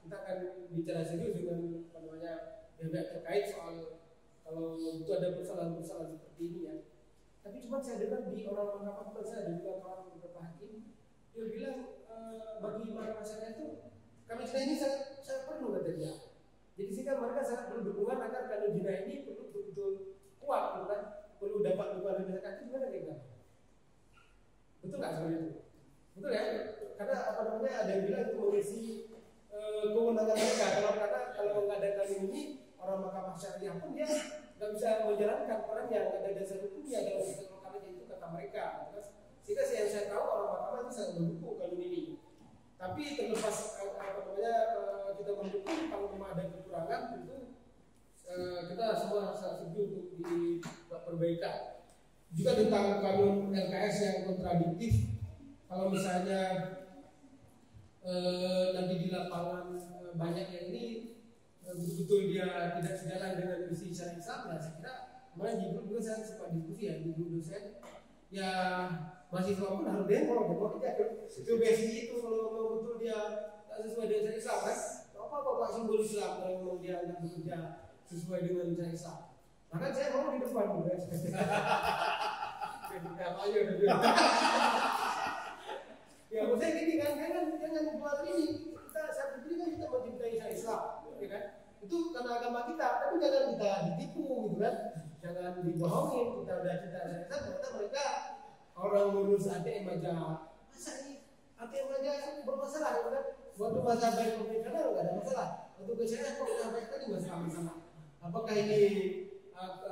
kita akan bicara serius dengan pihak terkait soal kalau itu ada persoalan-persoalan seperti ini ya. Tapi cuma saya dengar di orang-orang kapal saya dan juga kawan beberapa hakim, dia bilang bagi masyarakat itu kalau zina ini saya perlu kata dia. Jadi sehingga mereka sangat perlu dukungan agar kalau zina ini perlu betul-betul kuat, bukan perlu dapat dukungan dari masyarakat itu gimana kira-kira? Betul nggak seperti itu? Betul ya? Karena ada yang bilang itu mengisi kewenangan mereka. Kalau nggak ada kali ini orang mahkamah syariah pun dia nggak bisa menjalankan orang yang ada dasar hukumnya dalam ketentuan itu kata mereka. Sehingga yang saya tahu orang mahkamah itu sangat mendukung kalau ini. Tapi terlepas kita mendukung kalau memang ada kekurangan tentu kita semua sangat setuju untuk dibuat perbaikan. Juga tentang kanun LKS yang kontradiktif, kalau misalnya nanti di lapangan banyak yang ini betul-betul dia tidak sejalan dengan visi syariat Islam, ya saya kira kemarin di grup juga saya sempat diskusi ya di grup dosen ya mahasiswa pun harus demo aja itu basic itu kalau betul dia tak sesuai dengan syariat Islam kan apa simbol Islam kalau memang dia tidak bekerja sesuai dengan syariat Islam. Maka saya mau di depan juga. Ya, maksudnya gini kan, jangan buat ini. Saya pikir kan kita mencintai syariat Islam, ya kan? Itu karena agama kita, tapi jangan kita ditipu, gitu kan? Jangan dibohongin. Kita udah cinta syariat Islam, ternyata mereka orang ngurus ATM aja. Masa ini ATM aja bermasalah, gitu kan? Waktu masa baik konvensional nggak ada masalah. Waktu ke saya kok sampai tadi masalah. Apakah ini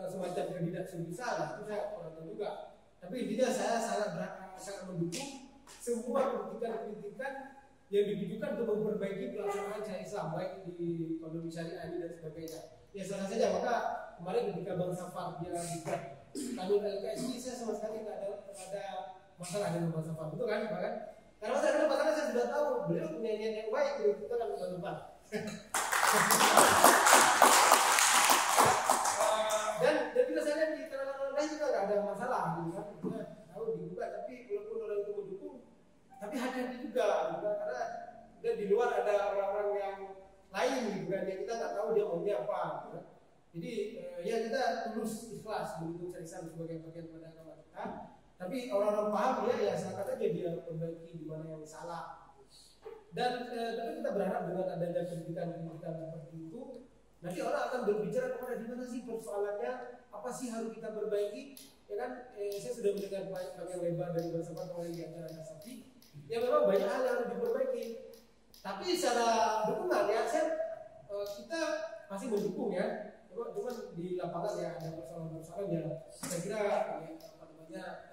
semacam kandidat bersalah? Itu saya kurang tahu juga. Tapi intinya saya sangat mendukung semua kritikan yang ditujukan untuk memperbaiki pelaksanaan syariat Islam baik di ekonomi syariah ini dan sebagainya. Ya salah saja maka kemarin ketika Bang Safar dia buat kanun LKS ini saya sama sekali nggak ada masalah dengan Bang Safar, betul kan? Bahkan karena saya sudah tahu beliau punya niat yang baik, kita kan bukan lupa. Dan juga saya lihat di kalangan juga nggak ada masalah, gitu kan? Kita tahu dibuka, tapi walaupun orang itu mendukung, tapi hati-hati juga, gitu kan? Karena di luar ada orang-orang yang lain, gitu kan? Yang kita nggak tahu dia maunya apa, gitu kan? Jadi ya kita tulus ikhlas mendukung syariat Islam sebagai bagian pada agama kita. Tapi orang-orang paham ya silakan aja dia perbaiki di mana yang salah. Dan tapi kita berharap dengan adanya pendidikan seperti itu, nanti orang akan berbicara kepada di mana sih persoalannya, apa sih harus kita perbaiki, ya kan? Saya sudah mendengar panjang lebar dari bersama teman di acara Kasati, ya memang banyak hal yang harus diperbaiki. Tapi secara dukungan ya, kita masih mendukung ya. Cuma di lapangan ya ada persoalan-persoalan yang saya kira ya,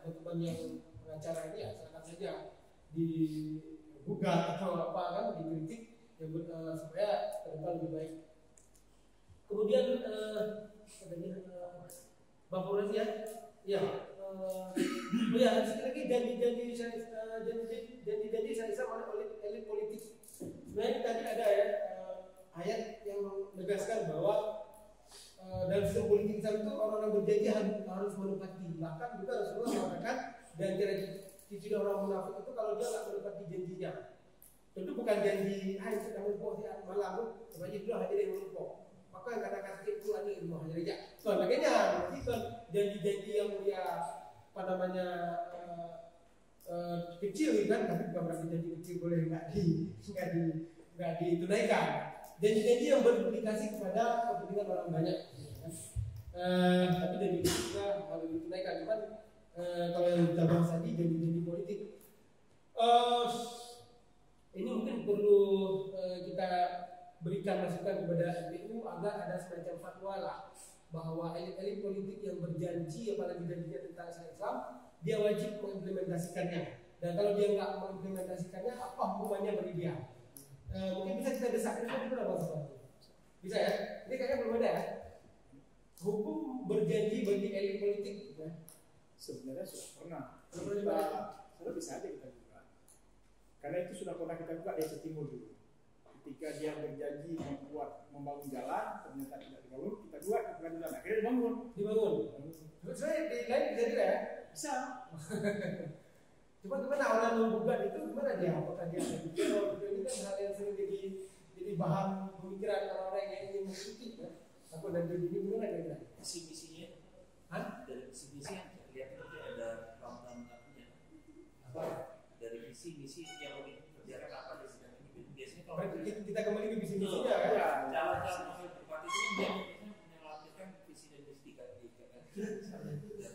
teman-teman yang pengacara ini ya silakan saja digugat atau apa kan, dikritik yang supaya ke depan lebih baik. Kemudian Bang Fauzi ya, sekali lagi janji saya sama oleh elit politik. Sebenarnya tadi ada ya ayat yang menegaskan bahwa dalam sistem politik Islam itu orang-orang berjanji harus menepati. Bahkan juga Rasulullah mengatakan dan ciri orang munafik itu kalau dia nggak menepati janjinya. Tentu bukan janji hai sedang lupa malam, sebagai itu hanya yang lupa. Maka kata-kata itu ada ilmu hanya aja. Sebagainya, itu janji-janji yang dia kecil kan, tapi bukan berarti janji kecil boleh nggak ditunaikan. Janji-janji yang berimplikasi kepada kepentingan orang banyak, kan? Tapi janji kita harus ditunaikan. Cuman kalau yang kita bahas tadi janji-janji politik, ini mungkin perlu kita berikan masukan kepada MPU agar ada semacam fatwa lah bahwa elit-elit politik yang berjanji, apalagi janjinya tentang Islam, dia wajib mengimplementasikannya. Dan kalau dia nggak mengimplementasikannya, apa hukumannya bagi dia? Mungkin bisa kita desak itu berapa seperti bisa ya? Ini kayaknya belum ada ya. Hukum berjanji bagi elit politik ya? Sebenarnya sudah pernah. Sudah bisa aja kita buka. Karena itu sudah pernah kita buka di Aceh Timur dulu. Ketika dia berjanji membangun jalan, ternyata tidak dibangun, kita buat ke pengadilan. Akhirnya dibangun. Terus saya di lain bisa juga ya? Bisa. Cuma gimana orang menggugat itu gimana dia? Apakah dia teror? Ini kan hal yang sering jadi bahan pemikiran orang-orang yang ingin mengkritik ya. Aku dan jadi ini gimana kira-kira? Visi-misinya, dari visi-misi yang terlihat itu ada program-programnya. Apa? Dari visi-misi yang kerjakan apa di sidang ini biasanya kalau kita kembali ke visi-misinya kan? Ya, calon-calon wakil bupati itu kan biasanya menyalakan visi dan misi kan dan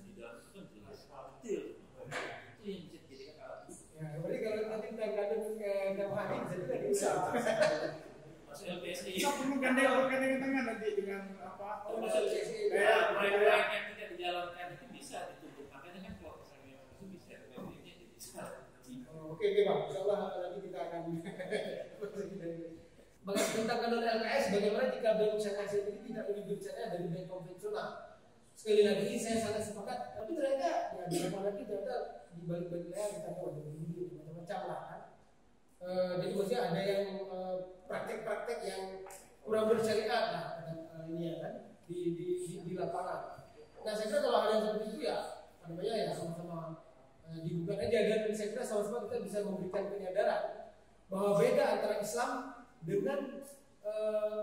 di dalam itu kan jelas detail. Itu yang bisa dijadikan alat ukur. Ya, berarti kalau nanti kita gandeng ke Damhani bisa. Maksudnya PSI. Kita perlu gandeng tangan nanti dengan apa? Proyek-proyek yang tidak dijalankan itu bisa ditutup. Makanya kan kalau misalnya itu bisa PSI-nya jadi bisa. Oke Bang, insyaallah nanti kita akan tentang kanun LKS, bagaimana jika bank syariah ini tidak lebih berbicara dari bank konvensional. Sekali lagi saya sangat sepakat, tapi ternyata ya di lagi ternyata di balik-balik layar kita tahu ada begini macam-macam lah kan. Jadi maksudnya ada yang praktek-praktek yang kurang bersyariat lah ini ya kan di lapangan. Nah saya kira kalau hal yang seperti itu ya namanya ya sama-sama dibuka aja, dan saya kira sama-sama kita bisa memberikan penyadaran bahwa beda antara Islam dengan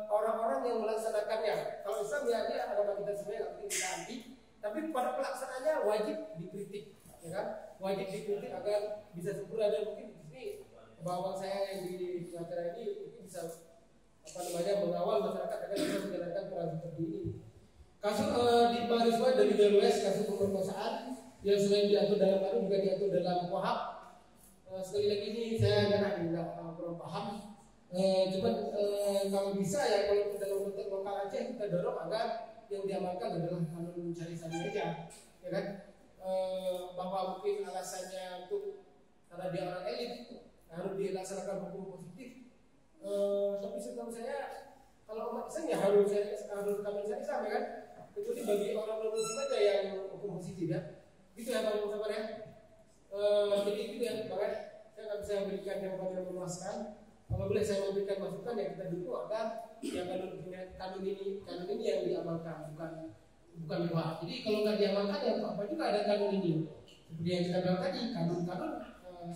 orang-orang yang melaksanakannya. Kalau Islam ya dia agama kita sebenarnya nggak penting ditaati, tapi pada pelaksanaannya wajib dikritik, ya kan? Wajib dikritik agar bisa sempurna. Dan mungkin di sini bahwa saya yang di acara ini mungkin bisa mengawal masyarakat agar bisa menjalankan peran seperti ini. Kasus di mahasiswa dari Jalur kasus pemerkosaan yang selain diatur dalam kanun juga diatur dalam KUHP. Sekali lagi ini saya nggak kurang paham. Cuman kalau bisa ya kalau dalam konteks lokal Aceh kita dorong agar yang diamalkan adalah kanun mencari sani aja, ya kan? Bahwa mungkin alasannya untuk karena dia orang elit harus dilaksanakan hukum positif. Tapi setahu saya kalau umat Islam ya harus kanun syariah sama kan? Kecuali bagi orang non muslim aja yang hukum positif ya. Gitu ya Pak Mustafa ya. Jadi itu ya, makanya saya nggak bisa memberikan jawaban yang memuaskan. Kalau boleh saya memberikan masukan yang kita dukung agar yang kanun ini yang diamalkan, bukan luar. Jadi kalau nggak diamalkan ya apa juga ada kanun ini. Seperti yang kita bilang tadi, kanun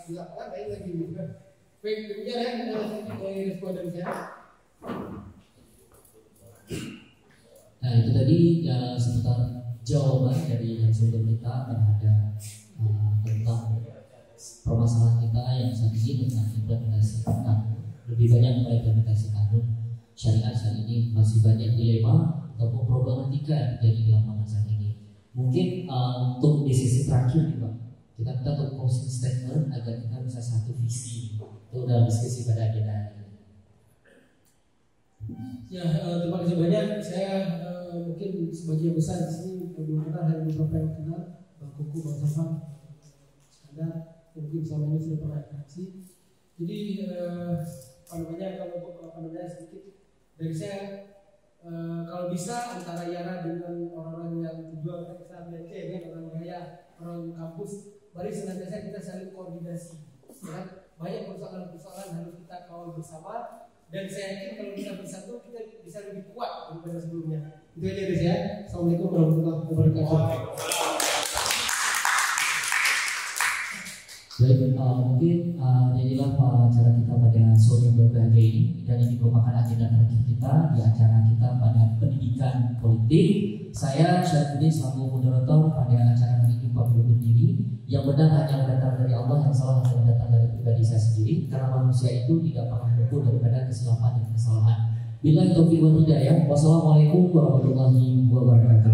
dilakukan baik lagi. Baik, demikian ya dari responden saya. Nah itu tadi ya seputar jawaban dari yang sebelum kita terhadap tentang permasalahan kita yang saat ini tentang implementasi kanun. Lebih banyak implementasi kanun syariat saat ini, masih banyak dilema ataupun problematika yang terjadi di lapangan saat ini. Mungkin untuk di sisi terakhir nih Pak, kita minta untuk closing statement agar kita bisa satu visi itu dalam diskusi pada agenda hari ini. Ya, terima kasih banyak. Saya mungkin sebagian besar di sini belum kenal, hanya beberapa yang kenal, Bang Kuku, Bang Safan, Anda mungkin selama ini sudah pernah interaksi. Jadi kalau sedikit dari saya, kalau bisa antara Yara dengan orang-orang yang tujuan kita dengan orang gaya, orang kampus, mari senantiasa kita saling koordinasi. Ya, banyak persoalan-persoalan harus kita kawal bersama. Dan saya yakin kalau kita bersatu kita bisa lebih kuat daripada sebelumnya. Itu aja dari saya. Assalamualaikum warahmatullahi wabarakatuh. Baik, mungkin jadilah acara kita pada sore yang berbahagia ini, dan ini merupakan agenda terakhir kita di acara kita pada pendidikan politik. Saya Syarifudin selaku moderator pada acara hari ini pamit undur diri. Yang benar hanya datang dari Allah, yang salah hanya datang dari pribadi saya sendiri, karena manusia itu tidak pernah luput daripada kesilapan dan kesalahan. Billahi taufiq wal hidayah. Wassalamualaikum warahmatullahi wabarakatuh.